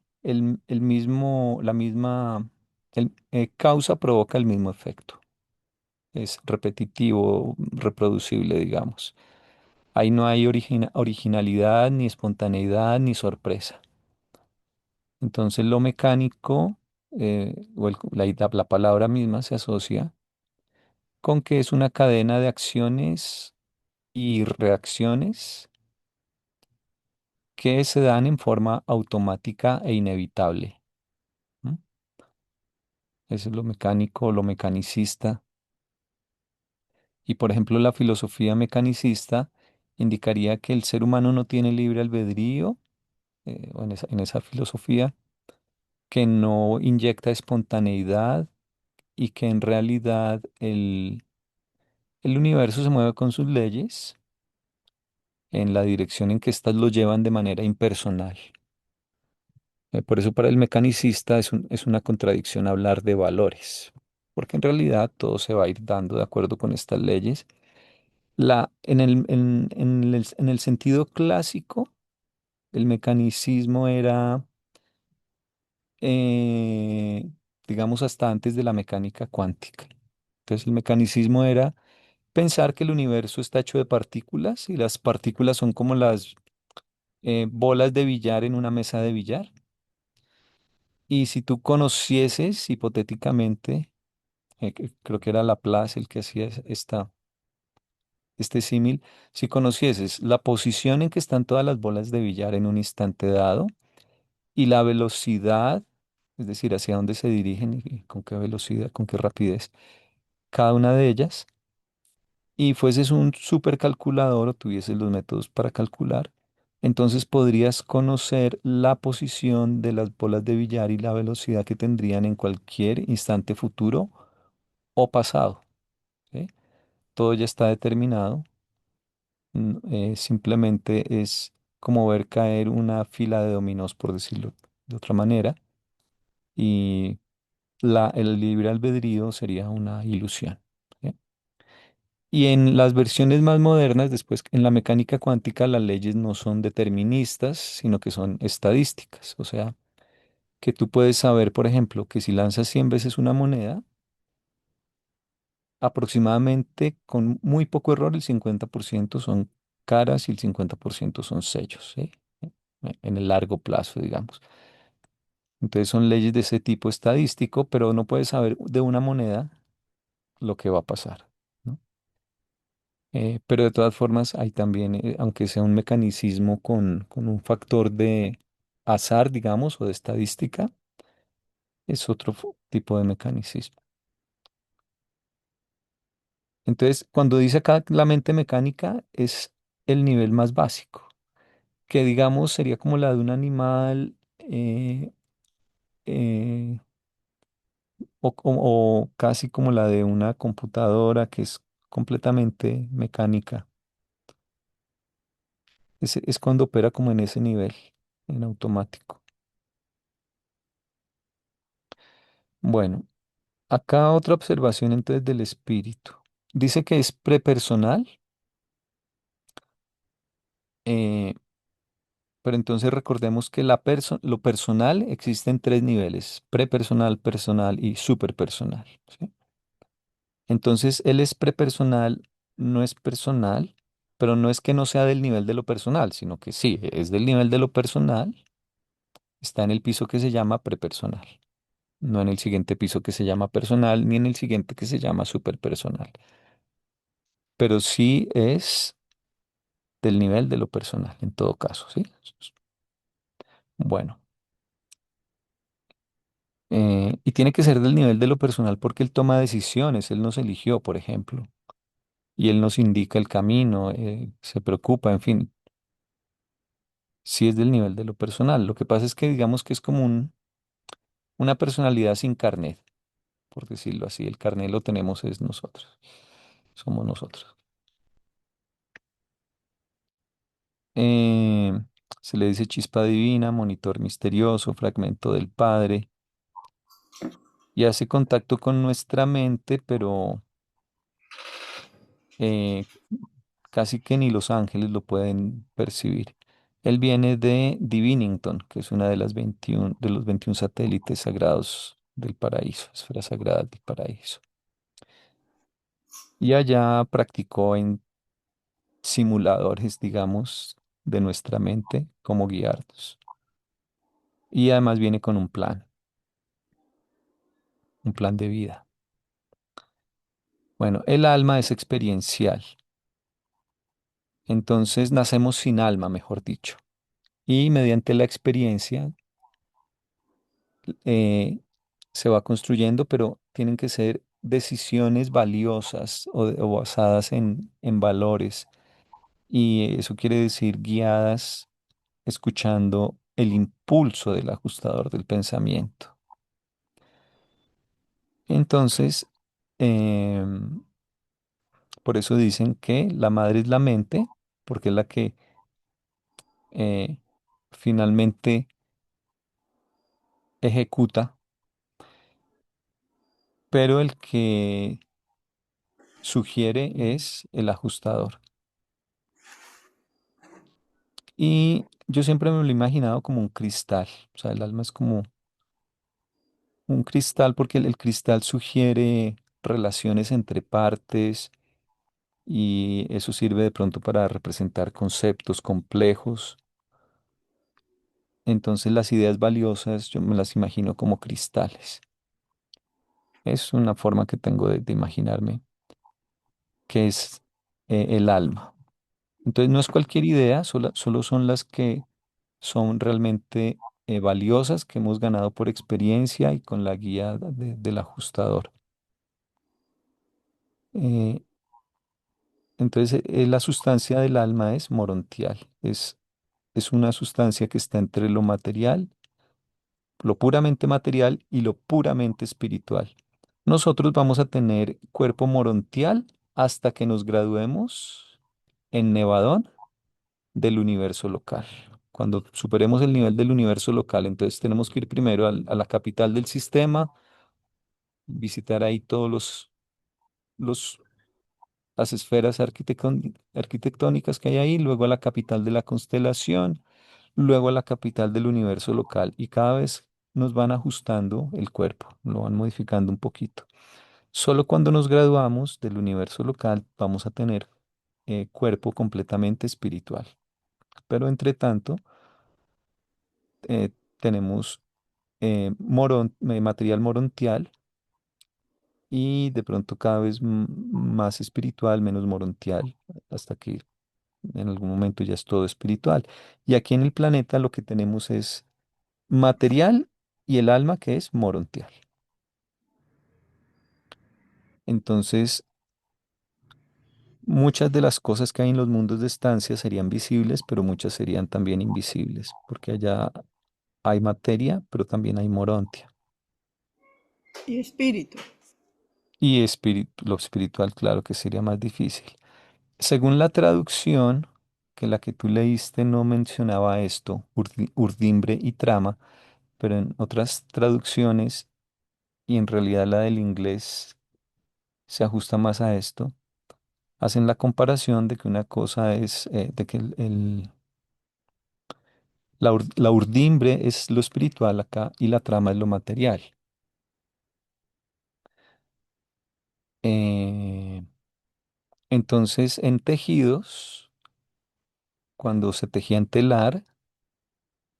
causa provoca el mismo efecto. Es repetitivo, reproducible, digamos. Ahí no hay originalidad, ni espontaneidad, ni sorpresa. Entonces lo mecánico, la palabra misma se asocia con que es una cadena de acciones y reacciones que se dan en forma automática e inevitable. ¿M? Eso es lo mecánico, lo mecanicista. Y por ejemplo, la filosofía mecanicista indicaría que el ser humano no tiene libre albedrío, o en esa filosofía, que no inyecta espontaneidad y que en realidad el universo se mueve con sus leyes en la dirección en que éstas lo llevan de manera impersonal. Por eso para el mecanicista es una contradicción hablar de valores, porque en realidad todo se va a ir dando de acuerdo con estas leyes. En el sentido clásico, el mecanicismo era, eh, digamos, hasta antes de la mecánica cuántica. Entonces, el mecanicismo era pensar que el universo está hecho de partículas y las partículas son como las bolas de billar en una mesa de billar. Y si tú conocieses hipotéticamente, creo que era Laplace el que hacía este símil, si conocieses la posición en que están todas las bolas de billar en un instante dado y la velocidad, es decir, hacia dónde se dirigen y con qué velocidad, con qué rapidez, cada una de ellas, y fueses un supercalculador o tuvieses los métodos para calcular, entonces podrías conocer la posición de las bolas de billar y la velocidad que tendrían en cualquier instante futuro o pasado. ¿Sí? Todo ya está determinado. Simplemente es como ver caer una fila de dominós, por decirlo de otra manera, y el libre albedrío sería una ilusión. ¿Sí? Y en las versiones más modernas, después en la mecánica cuántica, las leyes no son deterministas, sino que son estadísticas. O sea, que tú puedes saber, por ejemplo, que si lanzas 100 veces una moneda, aproximadamente con muy poco error, el 50% son caras y el 50% son sellos, ¿sí? En el largo plazo, digamos. Entonces son leyes de ese tipo estadístico, pero no puedes saber de una moneda lo que va a pasar, ¿no? Pero de todas formas hay también, aunque sea un mecanicismo con un factor de azar, digamos, o de estadística, es otro tipo de mecanicismo. Entonces, cuando dice acá la mente mecánica, es el nivel más básico, que digamos sería como la de un animal, eh, o casi como la de una computadora que es completamente mecánica. Es cuando opera como en ese nivel, en automático. Bueno, acá otra observación entonces del espíritu. Dice que es prepersonal, eh, pero entonces recordemos que lo personal existe en tres niveles: prepersonal, personal y superpersonal. ¿Sí? Entonces, él es prepersonal, no es personal, pero no es que no sea del nivel de lo personal, sino que sí, es del nivel de lo personal, está en el piso que se llama prepersonal, no en el siguiente piso que se llama personal, ni en el siguiente que se llama superpersonal, pero sí es del nivel de lo personal, en todo caso, ¿sí? Bueno, y tiene que ser del nivel de lo personal porque él toma decisiones, él nos eligió, por ejemplo, y él nos indica el camino, se preocupa, en fin, sí es del nivel de lo personal. Lo que pasa es que digamos que es como una personalidad sin carnet, por decirlo así. El carnet lo tenemos es nosotros, somos nosotros. Eh, Se le dice chispa divina, monitor misterioso, fragmento del Padre, y hace contacto con nuestra mente, pero eh, casi que ni los ángeles lo pueden percibir. Él viene de Divinington, que es una de las 21, de los 21 satélites sagrados del paraíso, esferas sagradas del paraíso. Y allá practicó en simuladores, digamos, de nuestra mente, cómo guiarnos. Y además viene con un plan de vida. Bueno, el alma es experiencial. Entonces nacemos sin alma, mejor dicho. Y mediante la experiencia eh, se va construyendo, pero tienen que ser decisiones valiosas o basadas en valores. Y eso quiere decir guiadas escuchando el impulso del ajustador del pensamiento. Entonces, em, por eso dicen que la madre es la mente, porque es la que eh, finalmente ejecuta, pero el que sugiere es el ajustador. Y yo siempre me lo he imaginado como un cristal, o sea, el alma es como un cristal porque el cristal sugiere relaciones entre partes y eso sirve de pronto para representar conceptos complejos. Entonces las ideas valiosas yo me las imagino como cristales. Es una forma que tengo de imaginarme que es el alma. Entonces no es cualquier idea, solo son las que son realmente valiosas, que hemos ganado por experiencia y con la guía del ajustador. Eh, entonces la sustancia del alma es morontial, es una sustancia que está entre lo material, lo puramente material y lo puramente espiritual. Nosotros vamos a tener cuerpo morontial hasta que nos graduemos en Nevadón del universo local. Cuando superemos el nivel del universo local, entonces tenemos que ir primero a la capital del sistema, visitar ahí todos los, las esferas arquitectónicas que hay ahí, luego a la capital de la constelación, luego a la capital del universo local y cada vez nos van ajustando el cuerpo, lo van modificando un poquito. Solo cuando nos graduamos del universo local vamos a tener cuerpo completamente espiritual. Pero entre tanto, tenemos material morontial y de pronto cada vez más espiritual, menos morontial, hasta que en algún momento ya es todo espiritual. Y aquí en el planeta lo que tenemos es material y el alma que es morontial. Entonces, muchas de las cosas que hay en los mundos de estancia serían visibles, pero muchas serían también invisibles, porque allá hay materia, pero también hay morontia. Y espíritu. Y lo espiritual, claro que sería más difícil. Según la traducción, que la que tú leíste no mencionaba esto, urdimbre y trama, pero en otras traducciones, y en realidad la del inglés se ajusta más a esto, hacen la comparación de que una cosa es, de que la urdimbre es lo espiritual acá y la trama es lo material. Eh, entonces, en tejidos, cuando se tejía en telar,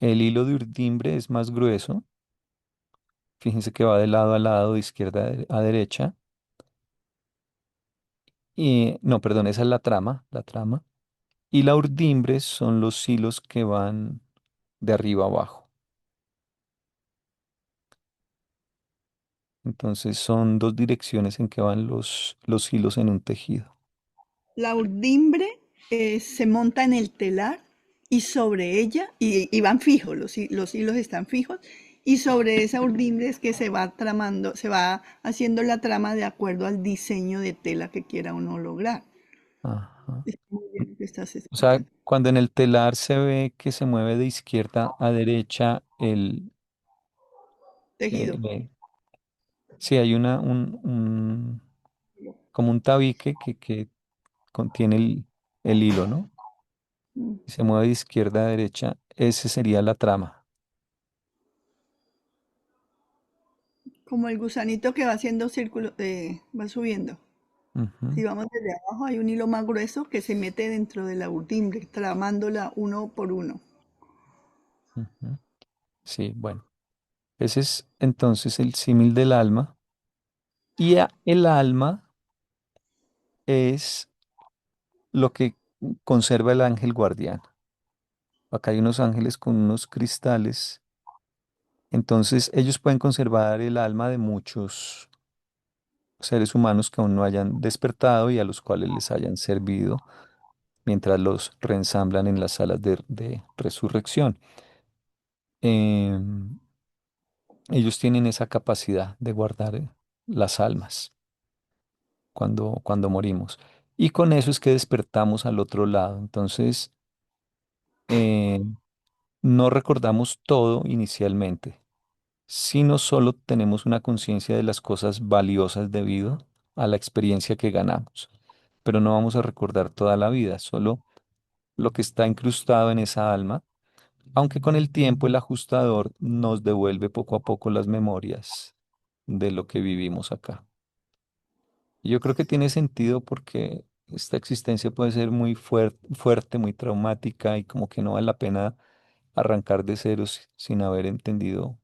el hilo de urdimbre es más grueso. Fíjense que va de lado a lado, de izquierda a derecha. Y, no, perdón, esa es la trama, la trama. Y la urdimbre son los hilos que van de arriba a abajo. Entonces son dos direcciones en que van los hilos en un tejido. La urdimbre se monta en el telar y sobre ella, y van fijos, los hilos están fijos, y sobre esa urdimbre es que se va tramando, se va haciendo la trama de acuerdo al diseño de tela que quiera uno lograr. Ajá. Está muy bien lo que estás O sea, explicando. cuando en el telar se ve que se mueve de izquierda a derecha, Tejido. eh, sí hay como un tabique que contiene el hilo, ¿no? Mm. Y se mueve de izquierda a derecha, ese sería la trama. Como el gusanito que va haciendo círculo, va subiendo. Ujú, Si vamos desde abajo, hay un hilo más grueso que se mete dentro de la urdimbre, tramándola uno por uno. ujú. Sí, bueno, ese es entonces el símil del alma. Y el alma es lo que conserva el ángel guardián. Acá hay unos ángeles con unos cristales. Entonces ellos pueden conservar el alma de muchos seres humanos que aún no hayan despertado y a los cuales les hayan servido mientras los reensamblan en las salas de resurrección. Em, ellos tienen esa capacidad de guardar las almas cuando morimos. Y con eso es que despertamos al otro lado. Entonces, eh, no recordamos todo inicialmente, sino solo tenemos una conciencia de las cosas valiosas debido a la experiencia que ganamos. Pero no vamos a recordar toda la vida, solo lo que está incrustado en esa alma, aunque con el tiempo el ajustador nos devuelve poco a poco las memorias de lo que vivimos acá. Y yo creo que tiene sentido porque esta existencia puede ser muy fuerte, muy traumática y como que no vale la pena arrancar de ceros sin haber entendido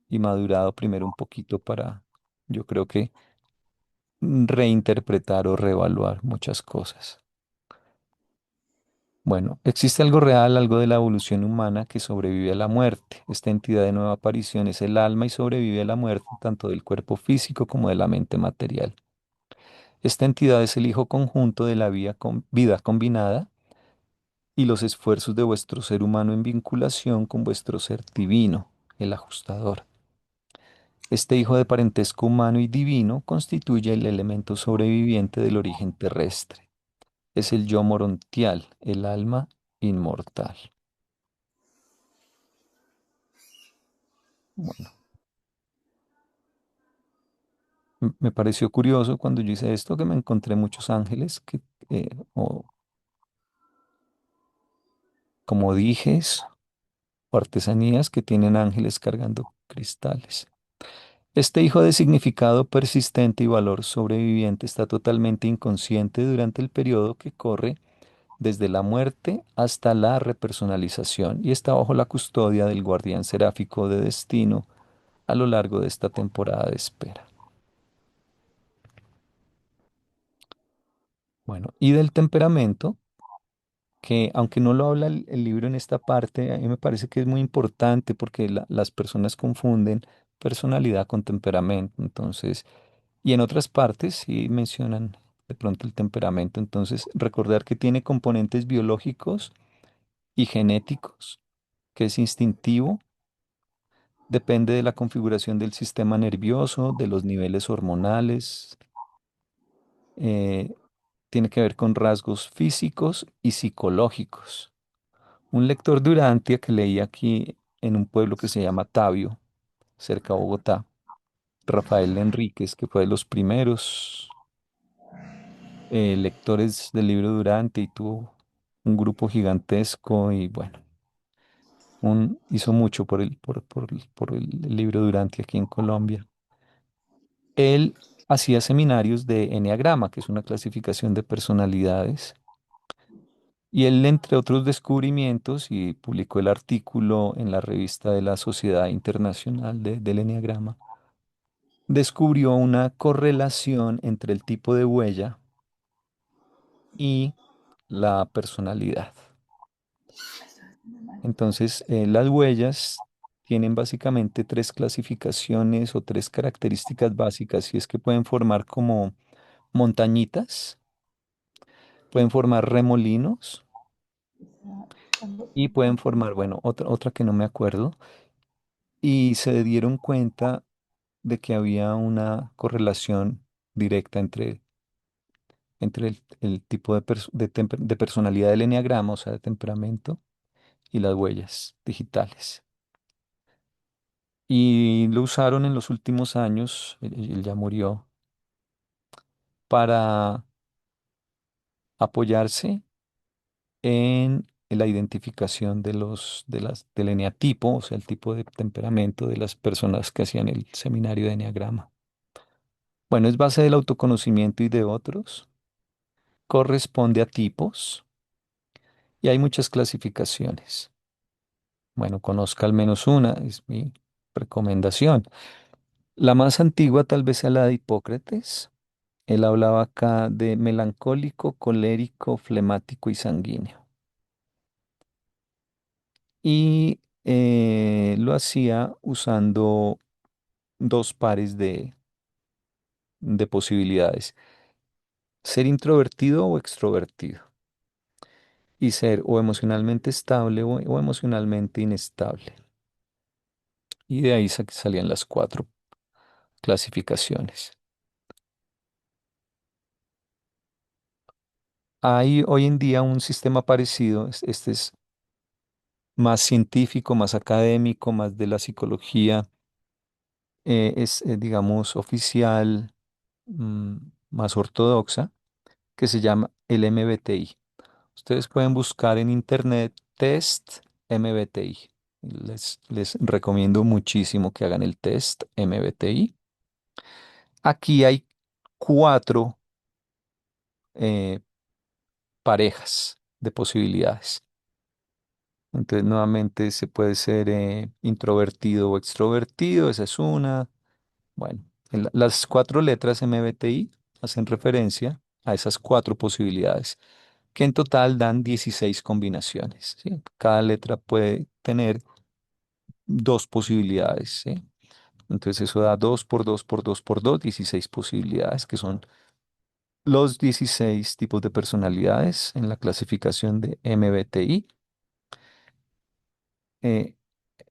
y madurado primero un poquito para, yo creo que, reinterpretar o reevaluar muchas cosas. Bueno, existe algo real, algo de la evolución humana que sobrevive a la muerte. Esta entidad de nueva aparición es el alma y sobrevive a la muerte tanto del cuerpo físico como de la mente material. Esta entidad es el hijo conjunto de la vida combinada y los esfuerzos de vuestro ser humano en vinculación con vuestro ser divino, el ajustador. Este hijo de parentesco humano y divino constituye el elemento sobreviviente del origen terrestre. Es el yo morontial, el alma inmortal. Bueno, me pareció curioso cuando yo hice esto que me encontré muchos ángeles o como dijes o artesanías que tienen ángeles cargando cristales. Este hijo de significado persistente y valor sobreviviente está totalmente inconsciente durante el periodo que corre desde la muerte hasta la repersonalización y está bajo la custodia del guardián seráfico de destino a lo largo de esta temporada de espera. Bueno, y del temperamento, que aunque no lo habla el libro en esta parte, a mí me parece que es muy importante porque las personas confunden personalidad con temperamento. Entonces, y en otras partes sí mencionan de pronto el temperamento. Entonces, recordar que tiene componentes biológicos y genéticos, que es instintivo, depende de la configuración del sistema nervioso, de los niveles hormonales, eh, tiene que ver con rasgos físicos y psicológicos. Un lector de Urantia que leí aquí en un pueblo que se llama Tabio, cerca de Bogotá, Rafael Enríquez, que fue de los primeros lectores del libro Durante y tuvo un grupo gigantesco y bueno, hizo mucho por el libro Durante aquí en Colombia. Él hacía seminarios de Eneagrama, que es una clasificación de personalidades, y él, entre otros descubrimientos, y publicó el artículo en la revista de la Sociedad Internacional del Eneagrama, descubrió una correlación entre el tipo de huella y la personalidad. Entonces, las huellas tienen básicamente tres clasificaciones o tres características básicas, y es que pueden formar como montañitas, pueden formar remolinos y pueden formar, bueno, otra que no me acuerdo, y se dieron cuenta de que había una correlación directa entre el tipo de personalidad del eneagrama, o sea, de temperamento, y las huellas digitales. Y lo usaron en los últimos años, él ya murió, para apoyarse en la identificación del eneatipo, o sea, el tipo de temperamento de las personas que hacían el seminario de eneagrama. Bueno, es base del autoconocimiento y de otros, corresponde a tipos y hay muchas clasificaciones. Bueno, conozca al menos una, es mi recomendación. La más antigua tal vez sea la de Hipócrates. Él hablaba acá de melancólico, colérico, flemático y sanguíneo. Y lo hacía usando dos pares de posibilidades, ser introvertido o extrovertido, y ser o emocionalmente estable o emocionalmente inestable. Y de ahí salían las cuatro clasificaciones. Hay hoy en día un sistema parecido, este es más científico, más académico, más de la psicología, es, digamos, oficial, mm, más ortodoxa, que se llama el MBTI. Ustedes pueden buscar en internet test MBTI. Les recomiendo muchísimo que hagan el test MBTI. Aquí hay cuatro eh, parejas de posibilidades. Entonces, nuevamente se puede ser introvertido o extrovertido, esa es una. Bueno, las cuatro letras MBTI hacen referencia a esas cuatro posibilidades, que en total dan 16 combinaciones, ¿sí? Cada letra puede tener dos posibilidades, ¿sí? Entonces eso da 2 por 2 por 2 por 2, 16 posibilidades, que son los 16 tipos de personalidades en la clasificación de MBTI. Eh,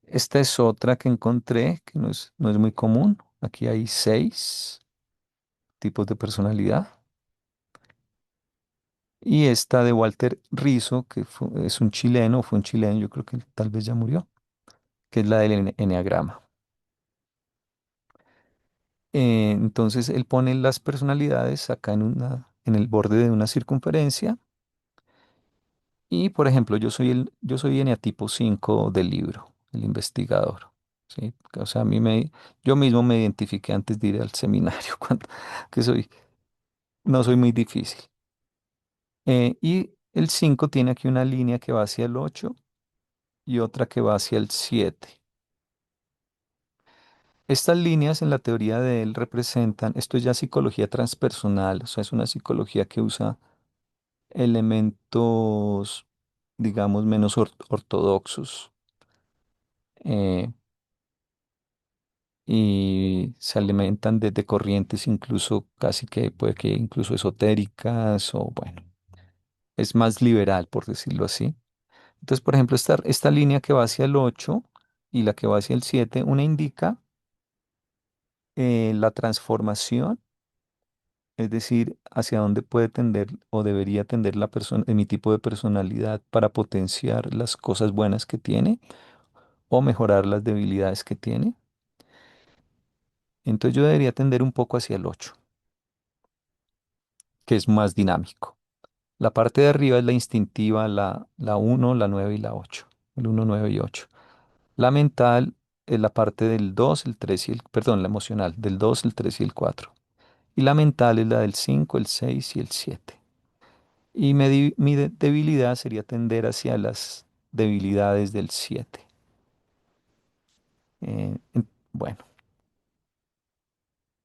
Esta es otra que encontré, que no es muy común. Aquí hay 6 tipos de personalidad. Y esta de Walter Rizzo, que es un chileno, fue un chileno, yo creo que tal vez ya murió, que es la del eneagrama. Entonces él pone las personalidades acá en el borde de una circunferencia. Y por ejemplo, yo soy eneatipo 5 del libro, el investigador. ¿Sí? O sea, yo mismo me identifiqué antes de ir al seminario, que no soy muy difícil. Y El 5 tiene aquí una línea que va hacia el 8 y otra que va hacia el 7. Estas líneas en la teoría de él representan, esto es ya psicología transpersonal, o sea, es una psicología que usa elementos, digamos, menos ortodoxos, eh, y se alimentan de corrientes incluso casi que puede que incluso esotéricas o bueno, es más liberal, por decirlo así. Entonces, por ejemplo, esta línea que va hacia el 8 y la que va hacia el 7, una indica la transformación, es decir, hacia dónde puede tender o debería tender la persona, mi tipo de personalidad para potenciar las cosas buenas que tiene o mejorar las debilidades que tiene. Entonces yo debería tender un poco hacia el 8, que es más dinámico. La parte de arriba es la instintiva, la 1, la 9 y la 8. El 1, 9 y 8. La mental es la parte del 2, el 3 y el, perdón, la emocional, del 2, el 3 y el 4. Y la mental es la del 5, el 6 y el 7. Y mi debilidad sería tender hacia las debilidades del 7. Bueno,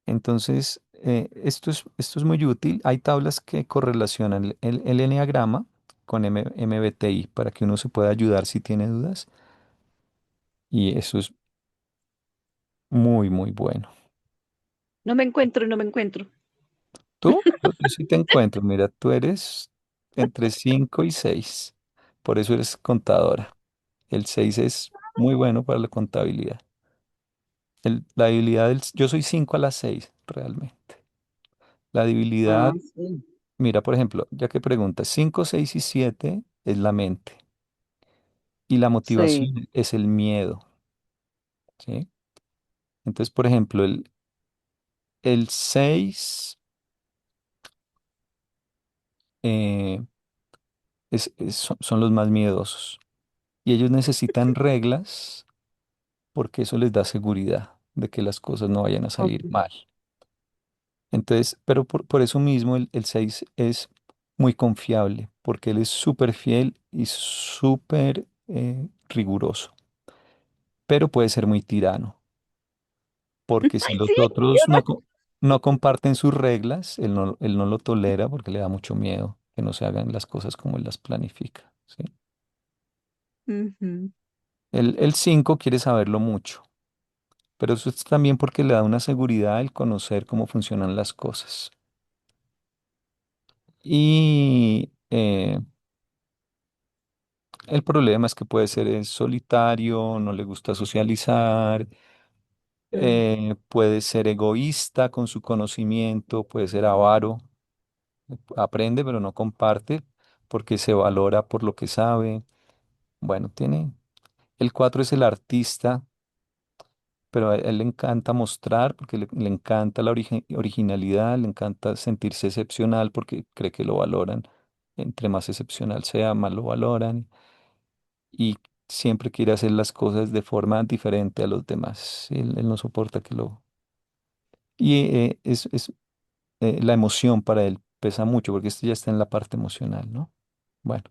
entonces esto es muy útil. Hay tablas que correlacionan el eneagrama con MBTI para que uno se pueda ayudar si tiene dudas. Y eso es muy, muy bueno. No me encuentro, no me encuentro. Tú, yo sí te encuentro. Mira, tú eres entre 5 y 6. Por eso eres contadora. El 6 es muy bueno para la contabilidad. La debilidad yo soy 5 a las 6 realmente. La debilidad, Ah, sí. mira, por ejemplo, ya que preguntas, 5, 6 y 7 es la mente. Y la Sí, motivación es el miedo. ¿Sí? Entonces, por ejemplo, el 6 eh, son los más miedosos. Y ellos necesitan reglas porque eso les da seguridad de que las cosas no vayan a ok. salir mal. Entonces, pero por eso mismo el 6 es muy confiable, porque él es súper fiel y súper riguroso, pero puede ser muy tirano, porque si los Sí, otros no comparten sus reglas, él no lo tolera porque le da mucho miedo que no se hagan las cosas como él las planifica. ¿Sí? ujú. El 5 quiere saberlo mucho, pero eso es también porque le da una seguridad el conocer cómo funcionan las cosas. Y el problema es que puede ser solitario, no le gusta socializar, puede ser egoísta con su conocimiento, puede ser avaro, aprende pero no comparte porque se valora por lo que sabe. Bueno, el 4 es el artista, pero a él le encanta mostrar porque le encanta la originalidad, le encanta sentirse excepcional porque cree que lo valoran. Entre más excepcional sea, más lo valoran. Y siempre quiere hacer las cosas de forma diferente a los demás. Él no soporta que lo... Y la emoción para él pesa mucho porque esto ya está en la parte emocional, ¿no? Bueno,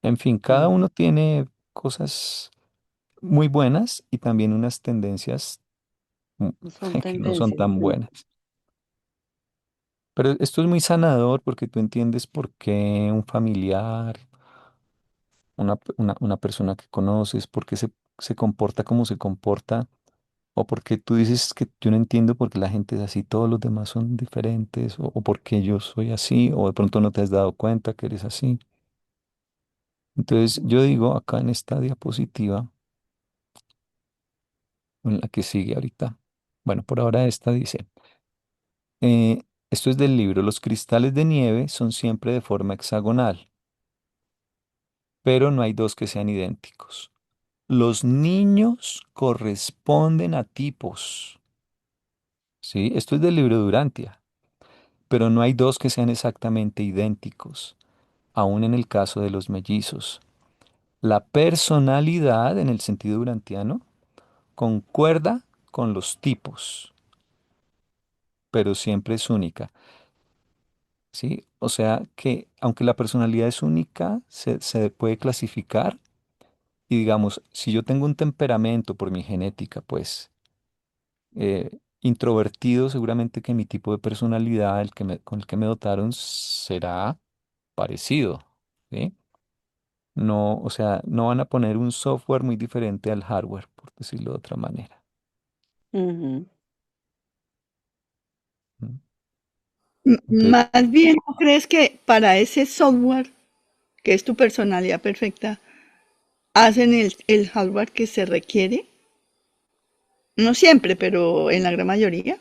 en fin, cada Sí, uno tiene cosas muy buenas y también unas tendencias mm, son que no son tendencias, tan sí. buenas. Pero esto es muy sanador porque tú entiendes por qué un familiar, una persona que conoces, por qué se comporta como se comporta. O porque tú dices que yo no entiendo por qué la gente es así, todos los demás son diferentes, o por qué yo soy así, o de pronto no te has dado cuenta que eres así. Entonces yo digo acá en esta diapositiva, en la que sigue ahorita, bueno, por ahora esta dice, esto es del libro, los cristales de nieve son siempre de forma hexagonal, pero no hay dos que sean idénticos. Los niños corresponden a tipos, ¿sí? Esto es del libro de Durantia, pero no hay dos que sean exactamente idénticos, aún en el caso de los mellizos. La personalidad, en el sentido durantiano, concuerda con los tipos, pero siempre es única, ¿sí? O sea que aunque la personalidad es única, se puede clasificar y digamos, si yo tengo un temperamento por mi genética, pues introvertido, seguramente que mi tipo de personalidad, con el que me dotaron, será parecido, ¿sí? No, o sea, no van a poner un software muy diferente al hardware, por decirlo de otra manera. Ujú. ¿Mm? Entonces, Más bien, ¿no crees que para ese software, que es tu personalidad perfecta, hacen el hardware que se requiere? No siempre, pero en la gran mayoría.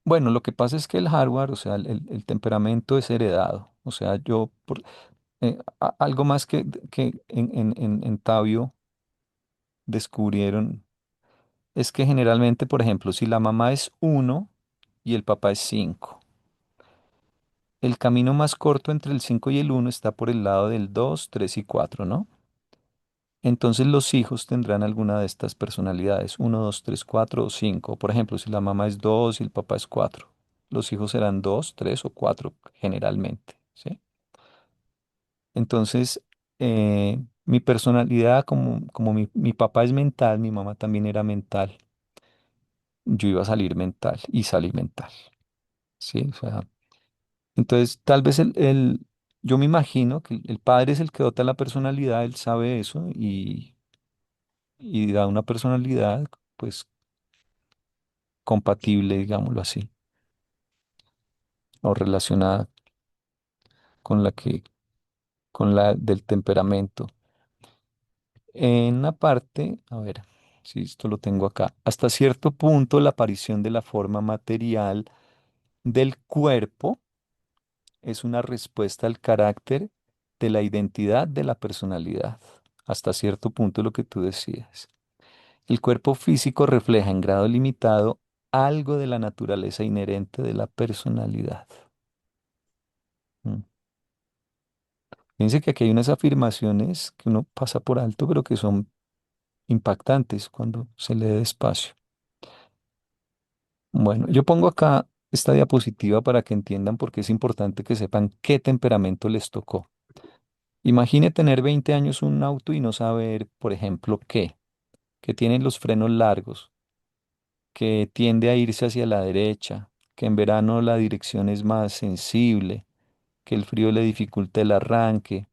bueno, lo que pasa es que el hardware, o sea, el temperamento es heredado. O sea, algo más que en Tabio descubrieron es que generalmente, por ejemplo, si la mamá es uno y el papá es 5, el camino más corto entre el 5 y el uno está por el lado del 2, 3 y 4, ¿no? Entonces los hijos tendrán alguna de estas personalidades, uno, 2, 3, 4 o 5. Por ejemplo, si la mamá es 2 y el papá es 4, los hijos serán 2, 3 o 4 generalmente, ¿sí? Entonces, mi personalidad, como mi papá es mental, mi mamá también era mental, yo iba a salir mental y salí mental, ¿sí? O sea, entonces tal vez yo me imagino que el padre es el que dota la personalidad, él sabe eso y da una personalidad, pues compatible, digámoslo así, o relacionada con con la del temperamento. En una parte, a ver, si esto lo tengo acá, hasta cierto punto la aparición de la forma material del cuerpo es una respuesta al carácter de la identidad de la personalidad. Hasta cierto punto lo que tú decías. El cuerpo físico refleja en grado limitado algo de la naturaleza inherente de la personalidad. Mm. Fíjense que aquí hay unas afirmaciones que uno pasa por alto, pero que son impactantes cuando se lee despacio. Bueno, yo pongo acá esta diapositiva para que entiendan por qué es importante que sepan qué temperamento les tocó. Imagine tener 20 años un auto y no saber, por ejemplo, que tiene los frenos largos, que tiende a irse hacia la derecha, que en verano la dirección es más sensible, que el frío le dificulta el arranque,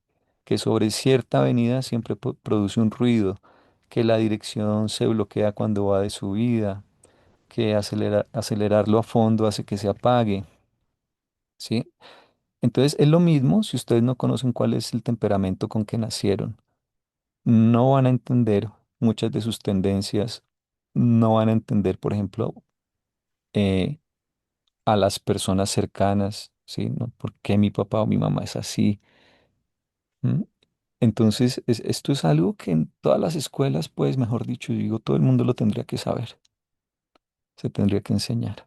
que sobre cierta avenida siempre produce un ruido, que la dirección se bloquea cuando va de subida, que acelerarlo a fondo hace que se apague, ¿sí? Entonces es lo mismo si ustedes no conocen cuál es el temperamento con que nacieron. No van a entender muchas de sus tendencias, no van a entender, por ejemplo, eh, a las personas cercanas, ¿sí? ¿No? ¿Por qué mi papá o mi mamá es así? ¿Mm? Entonces, esto es algo que en todas las escuelas, pues, mejor dicho, yo digo, todo el mundo lo tendría que saber, se tendría que enseñar.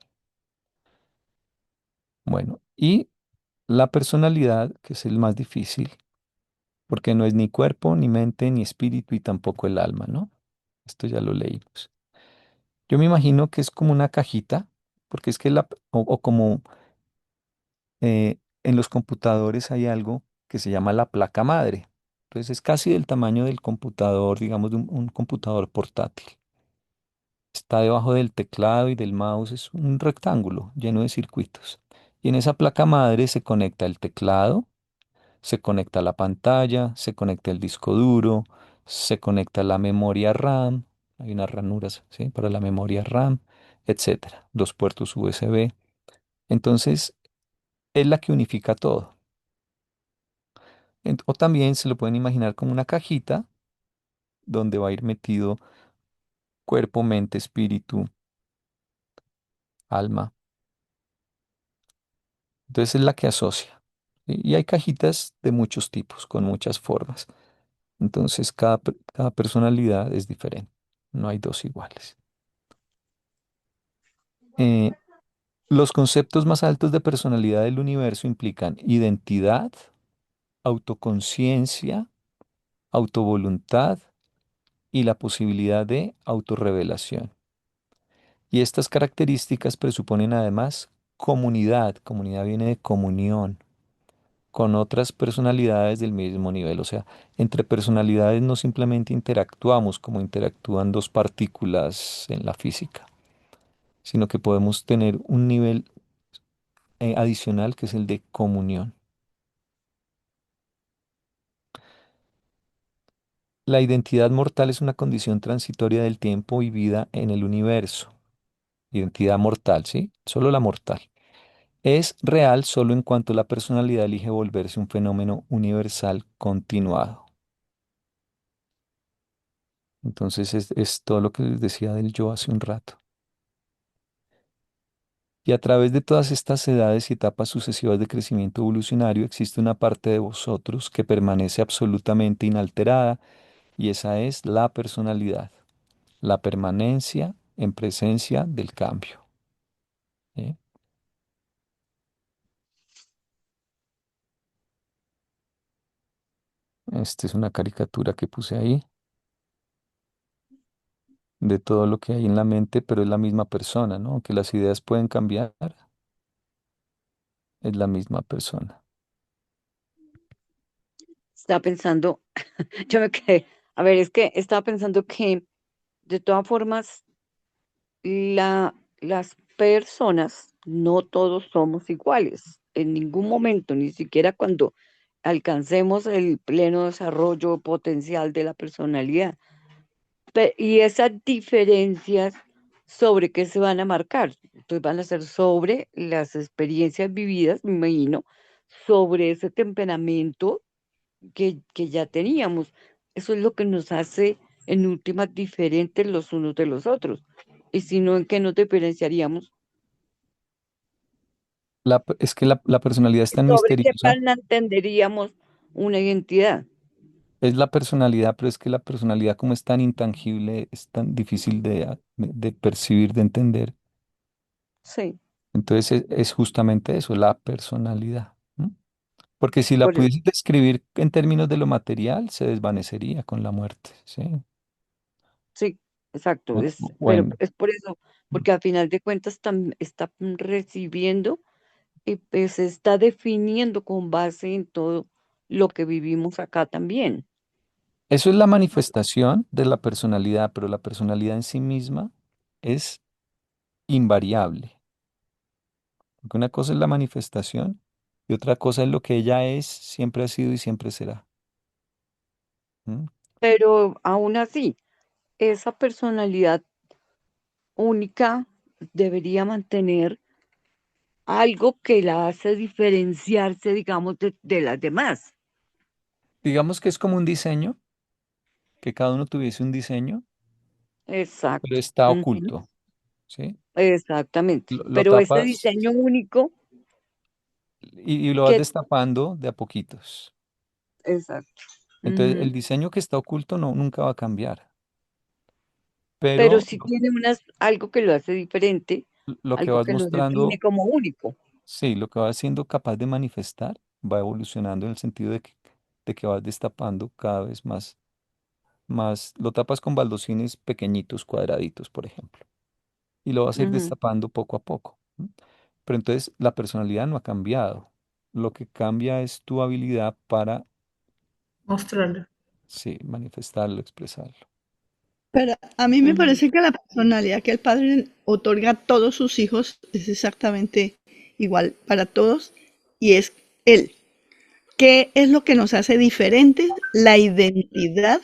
Bueno, y la personalidad, que es el más difícil, porque no es ni cuerpo, ni mente, ni espíritu y tampoco el alma, ¿no? Esto ya lo leímos. Yo me imagino que es como una cajita, porque es que o como en los computadores hay algo que se llama la placa madre. Entonces es casi del tamaño del computador, digamos, de un computador portátil. Está debajo del teclado y del mouse, es un rectángulo lleno de circuitos. Y en esa placa madre se conecta el teclado, se conecta la pantalla, se conecta el disco duro, se conecta la memoria RAM, hay unas ranuras, ¿sí? Para la memoria RAM, etcétera, los puertos USB. Entonces, es la que unifica todo. O también se lo pueden imaginar como una cajita donde va a ir metido cuerpo, mente, espíritu, alma. Entonces es la que asocia. Y hay cajitas de muchos tipos, con muchas formas. Entonces cada personalidad es diferente. No hay dos iguales. Eh, los conceptos más altos de personalidad del universo implican identidad, autoconciencia, autovoluntad y la posibilidad de autorrevelación. Y estas características presuponen además comunidad. Comunidad viene de comunión con otras personalidades del mismo nivel. O sea, entre personalidades no simplemente interactuamos como interactúan dos partículas en la física, sino que podemos tener un nivel adicional que es el de comunión. La identidad mortal es una condición transitoria del tiempo y vida en el universo. Identidad mortal, ¿sí? Solo la mortal. Es real solo en cuanto la personalidad elige volverse un fenómeno universal continuado. Entonces es todo lo que les decía del yo hace un rato. Y a través de todas estas edades y etapas sucesivas de crecimiento evolucionario existe una parte de vosotros que permanece absolutamente inalterada y esa es la personalidad, la permanencia en presencia del cambio. ¿Sí? Esta es una caricatura que puse ahí de todo lo que hay en la mente, pero es la misma persona, ¿no? Aunque las ideas pueden cambiar, es la misma persona. Estaba pensando, yo me quedé, a ver, es que estaba pensando que de todas formas las personas, no todos somos iguales, en ningún momento, ni siquiera cuando alcancemos el pleno desarrollo potencial de la personalidad. Y esas diferencias sobre qué se van a marcar, entonces van a ser sobre las experiencias vividas, me imagino, sobre ese temperamento que ya teníamos. Eso es lo que nos hace en últimas diferentes los unos de los otros. Y si no, ¿en qué nos diferenciaríamos? Es que la personalidad es tan ¿Sobre qué misteriosa. pan entenderíamos una identidad? Es la personalidad, pero es que la personalidad como es tan intangible, es tan difícil de percibir, de entender. Sí, Entonces es justamente eso, la personalidad. ¿No? Porque si la por eso. pudiese describir en términos de lo material, se desvanecería con la muerte. ¿Sí? Sí, exacto. Pero Bueno, es por eso, porque al final de cuentas está recibiendo y pues se está definiendo con base en todo lo que vivimos acá también. eso es la manifestación de la personalidad, pero la personalidad en sí misma es invariable. Porque una cosa es la manifestación y otra cosa es lo que ella es, siempre ha sido y siempre será. ¿Mm? Pero aún así, esa personalidad única debería mantener algo que la hace diferenciarse, digamos, de las demás. Digamos que es como un diseño, que cada uno tuviese un diseño, pero Exacto. está Ujú, oculto, ¿sí? exactamente. Lo Pero ese tapas diseño único, y lo vas que, destapando de a poquitos. exacto. Entonces, el Ujú. diseño que está oculto nunca va a cambiar, Pero pero sí tiene algo que lo hace diferente, lo que algo vas que lo define mostrando, como único. sí, lo que vas siendo capaz de manifestar va evolucionando en el sentido de que vas destapando cada vez más, lo tapas con baldosines pequeñitos, cuadraditos, por ejemplo, y lo vas a ir Ujú. destapando poco a poco. ¿M? Pero entonces la personalidad no ha cambiado. Lo que cambia es tu habilidad para, Mostrarlo. sí, manifestarlo, expresarlo. Pero a mí me Ujú. parece que la personalidad que el padre otorga a todos sus hijos es exactamente igual para todos y es él. ¿Qué es lo que nos hace diferentes? La identidad,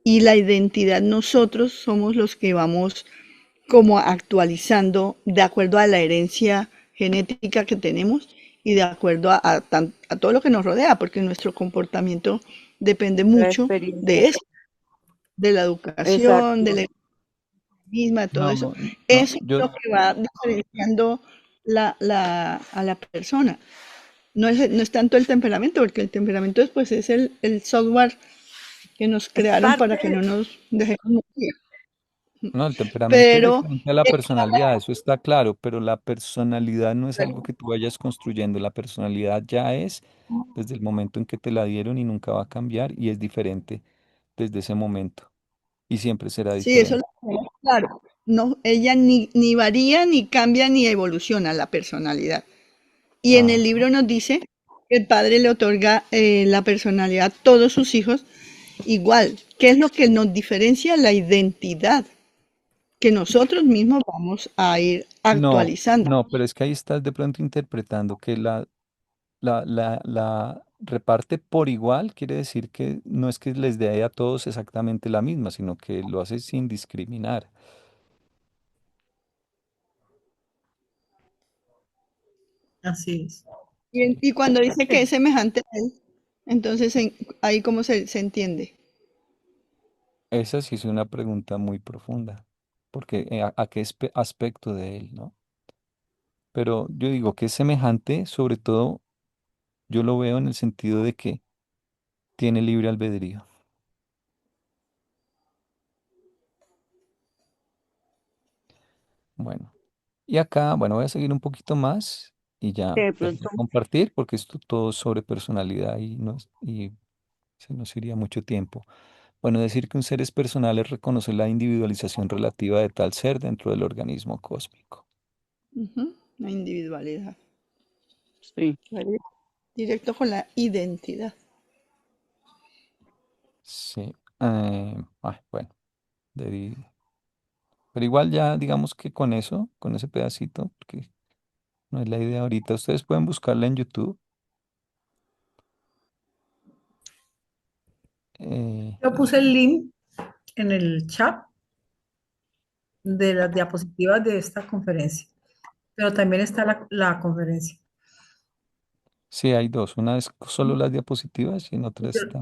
y la identidad nosotros somos los que vamos como actualizando de acuerdo a la herencia genética que tenemos y de acuerdo a todo lo que nos rodea, porque nuestro comportamiento depende La mucho experiencia. de eso, de la educación, de Exacto. la misma, de todo eso. No, no, Eso es yo, lo que va diferenciando a la persona. No es tanto el temperamento, porque el temperamento después es el software que nos Es crearon parte para que no nos dejemos morir. no, el temperamento es Pero diferente a la personalidad, eso está claro, pero la personalidad no es algo que tú vayas construyendo, la personalidad ya es desde el momento en que te la dieron y nunca va a cambiar y es diferente desde ese momento y siempre será sí, eso lo diferente. tenemos claro. No, ella ni varía, ni cambia, ni evoluciona la personalidad. Y en el Ah, libro nos dice que el padre le otorga la personalidad a todos sus hijos igual. ¿Qué es lo que nos diferencia? La identidad que nosotros mismos vamos a ir No, actualizando. no, pero es que ahí estás de pronto interpretando que la reparte por igual, quiere decir que no es que les dé a todos exactamente la misma, sino que lo hace sin discriminar. Así es. Y cuando dice que es semejante a él, entonces ahí cómo se entiende. Esa sí es una pregunta muy profunda, porque a qué aspecto de él, ¿no? Pero yo digo que es semejante, sobre todo yo lo veo en el sentido de que tiene libre albedrío. Bueno, y acá, bueno, voy a seguir un poquito más y ya Que de dejo de pronto, compartir porque esto todo es sobre personalidad y se nos iría mucho tiempo. Bueno, decir que un ser es personal es reconocer la individualización relativa de tal ser dentro del organismo cósmico. Ujú, la individualidad. sí, ¿Vale? Directo con la identidad. Sí. Bueno, de- pero igual ya digamos que con eso, con ese pedacito, porque no es la idea ahorita, ustedes pueden buscarla en YouTube. eh, Yo puse el link en el chat de las diapositivas de esta conferencia, pero también está la conferencia. sí, hay dos, una es solo las diapositivas y en otra Yo está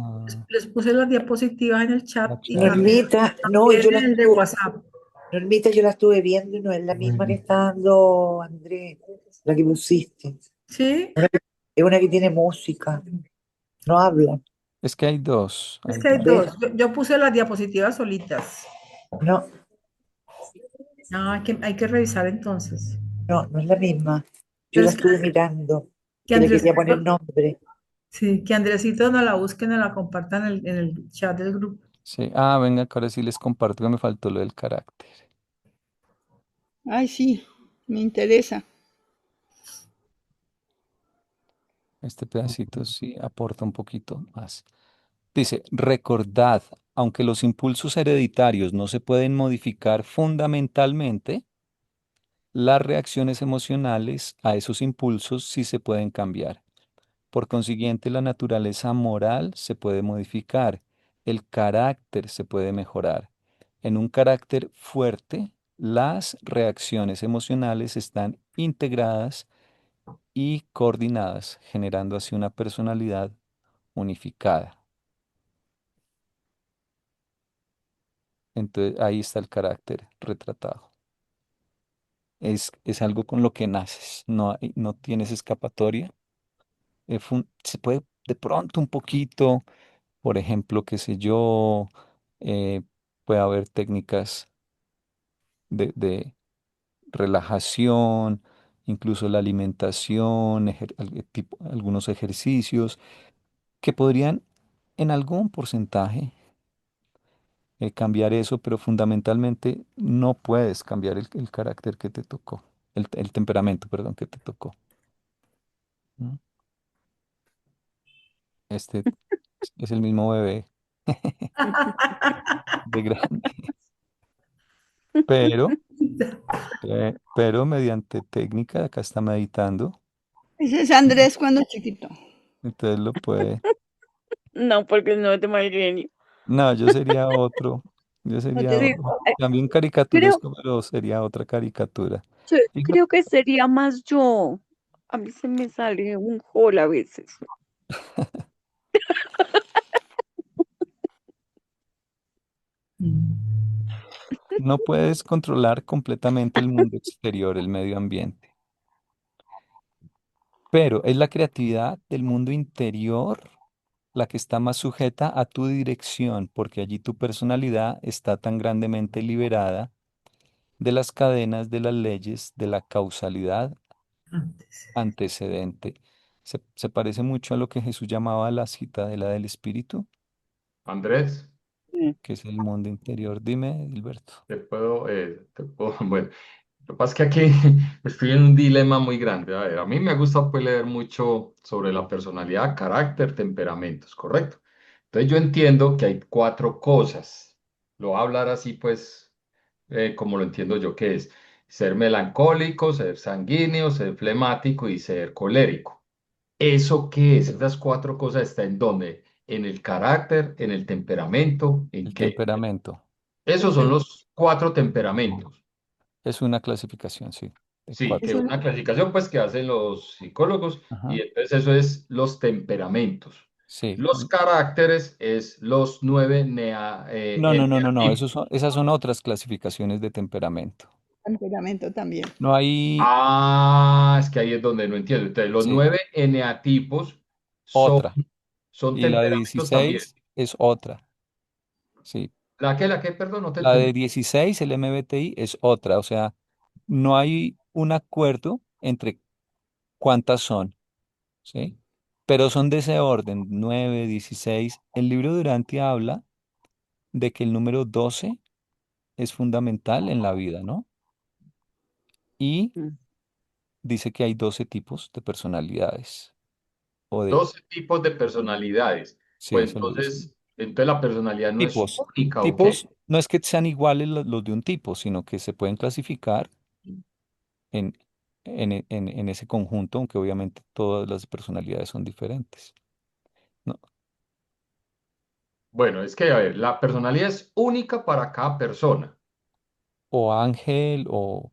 les puse las diapositivas en el chat la y charla. Normita, no, también en el de WhatsApp. Normita, yo la estuve viendo y no es la misma que Bueno, está dando Andrés, la que pusiste. Sí, Es una que tiene música, no habla. Es que hay dos, es hay que hay dos. ¿Ves? dos. Yo puse las diapositivas solitas. No, No, hay que revisar entonces. no, no es la misma. Yo Pero la es que, estuve mirando, que que le quería poner Andresito, nombre. sí, que Andresito no la busquen, no la compartan en el chat del grupo. Sí, venga, que ahora sí les comparto que me faltó lo del carácter. Ay, sí, me interesa. Este pedacito sí aporta un poquito más. Dice, recordad, aunque los impulsos hereditarios no se pueden modificar fundamentalmente, las reacciones emocionales a esos impulsos sí se pueden cambiar. Por consiguiente, la naturaleza moral se puede modificar, el carácter se puede mejorar. En un carácter fuerte, las reacciones emocionales están integradas y coordinadas, generando así una personalidad unificada. Entonces ahí está el carácter retratado. Es algo con lo que naces, no tienes escapatoria. Se puede de pronto un poquito, por ejemplo, qué sé yo, eh, puede haber técnicas de relajación, incluso la alimentación, algunos ejercicios que podrían en algún porcentaje cambiar eso, pero fundamentalmente no puedes cambiar el carácter que te tocó, el temperamento, perdón, que te tocó. ¿No? Este es el mismo bebé de grande, pero, pero mediante técnica, acá está meditando, Ese es Andrés cuando chiquito. entonces lo puede. no, porque no es de mal genio. No, yo sería otro, yo No te sería digo. otro. Eh, También Creo, caricaturesco, pero sería otra caricatura. Fíjate, creo que sería más yo. A mí se me sale un jol a veces. Mm. no puedes controlar completamente el mundo exterior, el medio ambiente. Pero es la creatividad del mundo interior la que está más sujeta a tu dirección, porque allí tu personalidad está tan grandemente liberada de las cadenas de las leyes de la causalidad Antes. antecedente. Se parece mucho a lo que Jesús llamaba la cita de la del espíritu. Andrés. Mm. que es el mundo interior. Dime, Gilberto. Bueno, lo que pasa es que aquí estoy en un dilema muy grande. A ver, a mí me gusta pues leer mucho sobre la personalidad, carácter, temperamentos, ¿correcto? Entonces yo entiendo que hay cuatro cosas. Lo voy a hablar así pues, como lo entiendo yo, que es ser melancólico, ser sanguíneo, ser flemático y ser colérico. ¿Eso qué es? Esas cuatro cosas están en dónde? En el carácter, en el temperamento, ¿en El qué? temperamento Esos son Temper- los cuatro temperamentos. es una clasificación, sí, de Sí, que Es cuatro. una, una clasificación pues que hacen los psicólogos y Ajá, entonces eso es los temperamentos. sí. Los caracteres es los nueve No, no, no, no, no. eneatipos. Esas son otras clasificaciones de temperamento. temperamento también. No hay Ah, es que ahí es donde no entiendo. Entonces los sí, nueve eneatipos son, otra. son Y la de temperamentos también. 16 es otra. Sí. La que, perdón, no te La de entendí. 16 el MBTI, es otra. O sea, no hay un acuerdo entre cuántas son, ¿sí? Pero son de ese orden, 9, 16. El libro Duranti habla de que el número 12 es fundamental en la vida, ¿no? Y Mm. dice que hay 12 tipos de personalidades. O de, 12 tipos de personalidades. sí, Pues eso lo dice. entonces la personalidad no es Tipos. única, ¿o qué? Tipos no es que sean iguales los de un tipo, sino que se pueden clasificar en, en ese conjunto, aunque obviamente todas las personalidades son diferentes, ¿no? Bueno, es que, a ver, la personalidad es única para cada persona. O ángel o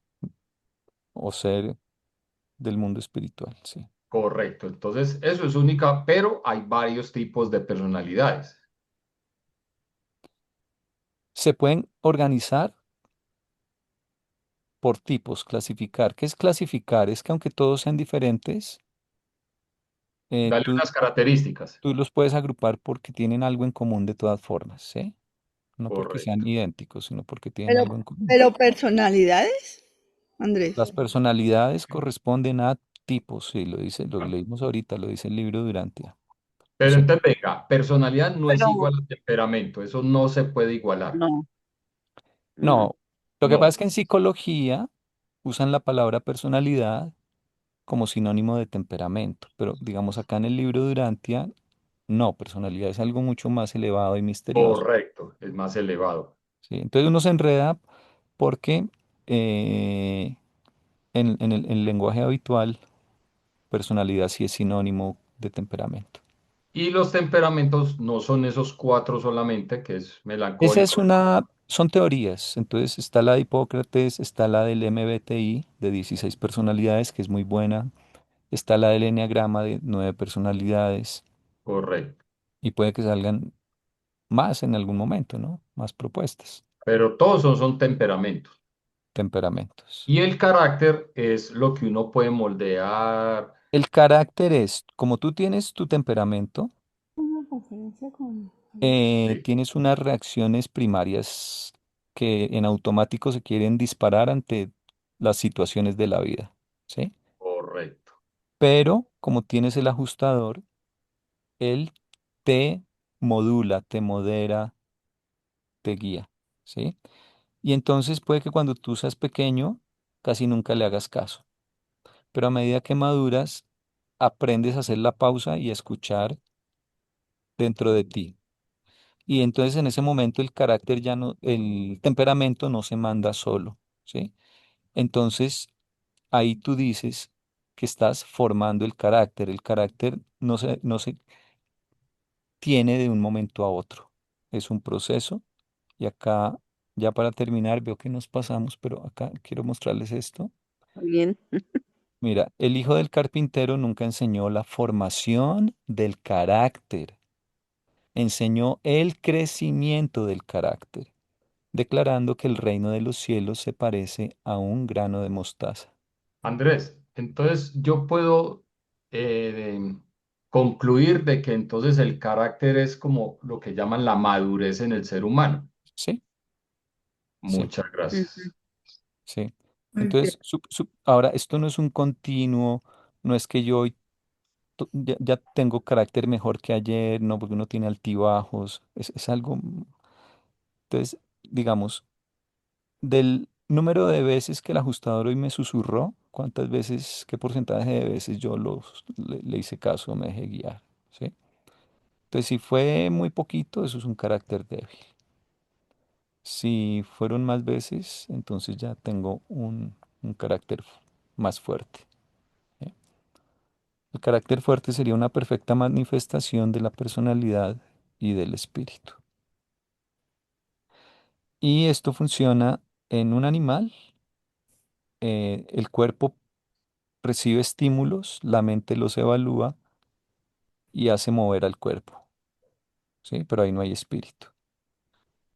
ser del mundo espiritual, sí. Correcto. Entonces, eso es única, pero hay varios tipos de personalidades. Se pueden organizar por tipos, clasificar. ¿Qué es clasificar? Es que aunque todos sean diferentes, eh, Dale tú, unas características. tú los puedes agrupar porque tienen algo en común de todas formas, ¿sí? No porque sean Correcto. idénticos, sino porque tienen Pero, algo en común. pero personalidades, Las Andrés. personalidades corresponden a tipos, sí, lo dice, lo leímos ahorita, lo dice el libro Durantia. O Pero sea, entonces, venga, personalidad no es Pero igual a temperamento. Eso no se puede igualar. no, no. no, lo que pasa No. es que en psicología usan la palabra personalidad como sinónimo de temperamento, pero digamos acá en el libro Durantia, no, personalidad es algo mucho más elevado y misterioso, Correcto. Es más elevado. ¿sí? Entonces uno se enreda porque eh, en el lenguaje habitual, personalidad sí es sinónimo de temperamento. Y los temperamentos no son esos cuatro solamente, que es Esa es melancólico. son teorías. Entonces está la de Hipócrates, está la del MBTI de 16 personalidades, que es muy buena. Está la del Eneagrama de 9 personalidades. Correcto. Y puede que salgan más en algún momento, ¿no? Más propuestas, Pero todos son temperamentos. temperamentos. Y el carácter es lo que uno puede moldear. El carácter es, como tú tienes tu temperamento, Una conferencia con... Sí, tienes unas reacciones primarias que en automático se quieren disparar ante las situaciones de la vida, ¿sí? correcto. Pero como tienes el ajustador, él te modula, te modera, te guía, ¿sí? Y entonces puede que cuando tú seas pequeño casi nunca le hagas caso, pero a medida que maduras, aprendes a hacer la pausa y a escuchar dentro de ti. Y entonces en ese momento el carácter ya no, el temperamento no se manda solo, ¿sí? Entonces ahí tú dices que estás formando el carácter. El carácter no se tiene de un momento a otro. Es un proceso. Y acá, ya para terminar, veo que nos pasamos, pero acá quiero mostrarles esto. Bien. Mira, el hijo del carpintero nunca enseñó la formación del carácter, enseñó el crecimiento del carácter, declarando que el reino de los cielos se parece a un grano de mostaza. Andrés, entonces yo puedo eh, concluir de que entonces el carácter es como lo que llaman la madurez en el ser humano. ¿Sí? Sí, Muchas Ujú. gracias. sí. muy bien. Entonces, ahora, esto no es un continuo, no es que yo hoy ya tengo carácter mejor que ayer, no, porque uno tiene altibajos, es algo Entonces, digamos, del número de veces que el ajustador hoy me susurró, ¿cuántas veces, qué porcentaje de veces yo le hice caso, me dejé guiar? ¿Sí? Entonces, si fue muy poquito, eso es un carácter débil. Si fueron más veces, entonces ya tengo un carácter más fuerte. ¿Sí? El carácter fuerte sería una perfecta manifestación de la personalidad y del espíritu. Y esto funciona en un animal. El cuerpo recibe estímulos, la mente los evalúa y hace mover al cuerpo, ¿sí? Pero ahí no hay espíritu.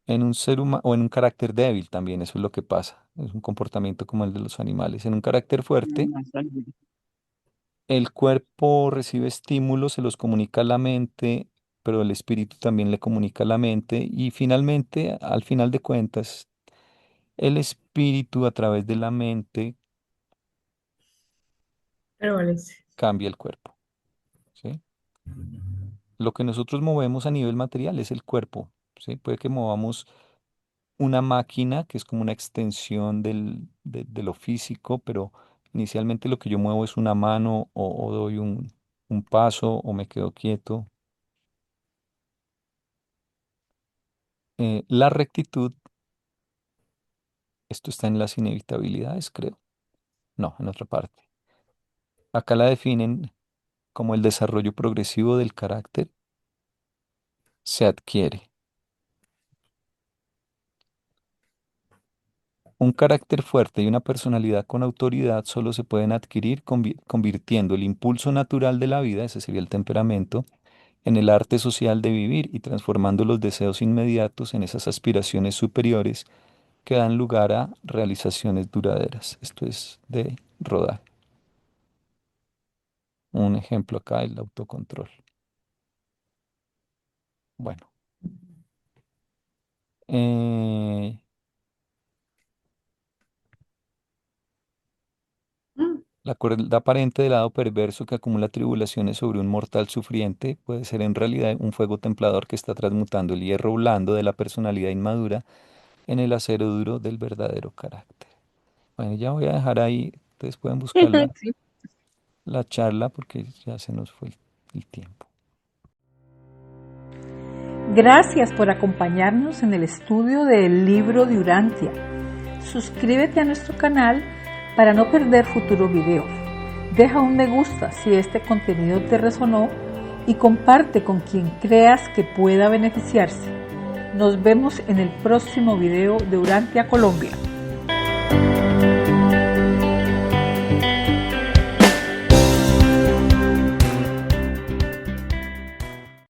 En un ser humano o en un carácter débil también, eso es lo que pasa. Es un comportamiento como el de los animales. En un carácter fuerte, el cuerpo recibe estímulos, se los comunica a la mente, pero el espíritu también le comunica a la mente y finalmente, al final de cuentas, el espíritu a través de la mente Prevalece. cambia el cuerpo, ¿sí? Lo que nosotros movemos a nivel material es el cuerpo, ¿sí? Puede que movamos una máquina que es como una extensión de lo físico, pero inicialmente lo que yo muevo es una mano o doy un paso o me quedo quieto. La rectitud, esto está en las inevitabilidades, creo. No, en otra parte. Acá la definen como el desarrollo progresivo del carácter se adquiere. Un carácter fuerte y una personalidad con autoridad solo se pueden adquirir convirtiendo el impulso natural de la vida, ese sería el temperamento, en el arte social de vivir y transformando los deseos inmediatos en esas aspiraciones superiores que dan lugar a realizaciones duraderas. Esto es de Rodin. Un ejemplo acá, el autocontrol. Bueno. La crueldad aparente del lado perverso que acumula tribulaciones sobre un mortal sufriente puede ser en realidad un fuego templador que está transmutando el hierro blando de la personalidad inmadura en el acero duro del verdadero carácter. Bueno, ya voy a dejar ahí, ustedes pueden buscar Sí. la charla porque ya se nos fue el tiempo. Gracias por acompañarnos en el estudio del libro de Urantia. Suscríbete a nuestro canal para no perder futuros videos. Deja un me gusta si este contenido te resonó y comparte con quien creas que pueda beneficiarse. Nos vemos en el próximo video de Urantia Colombia.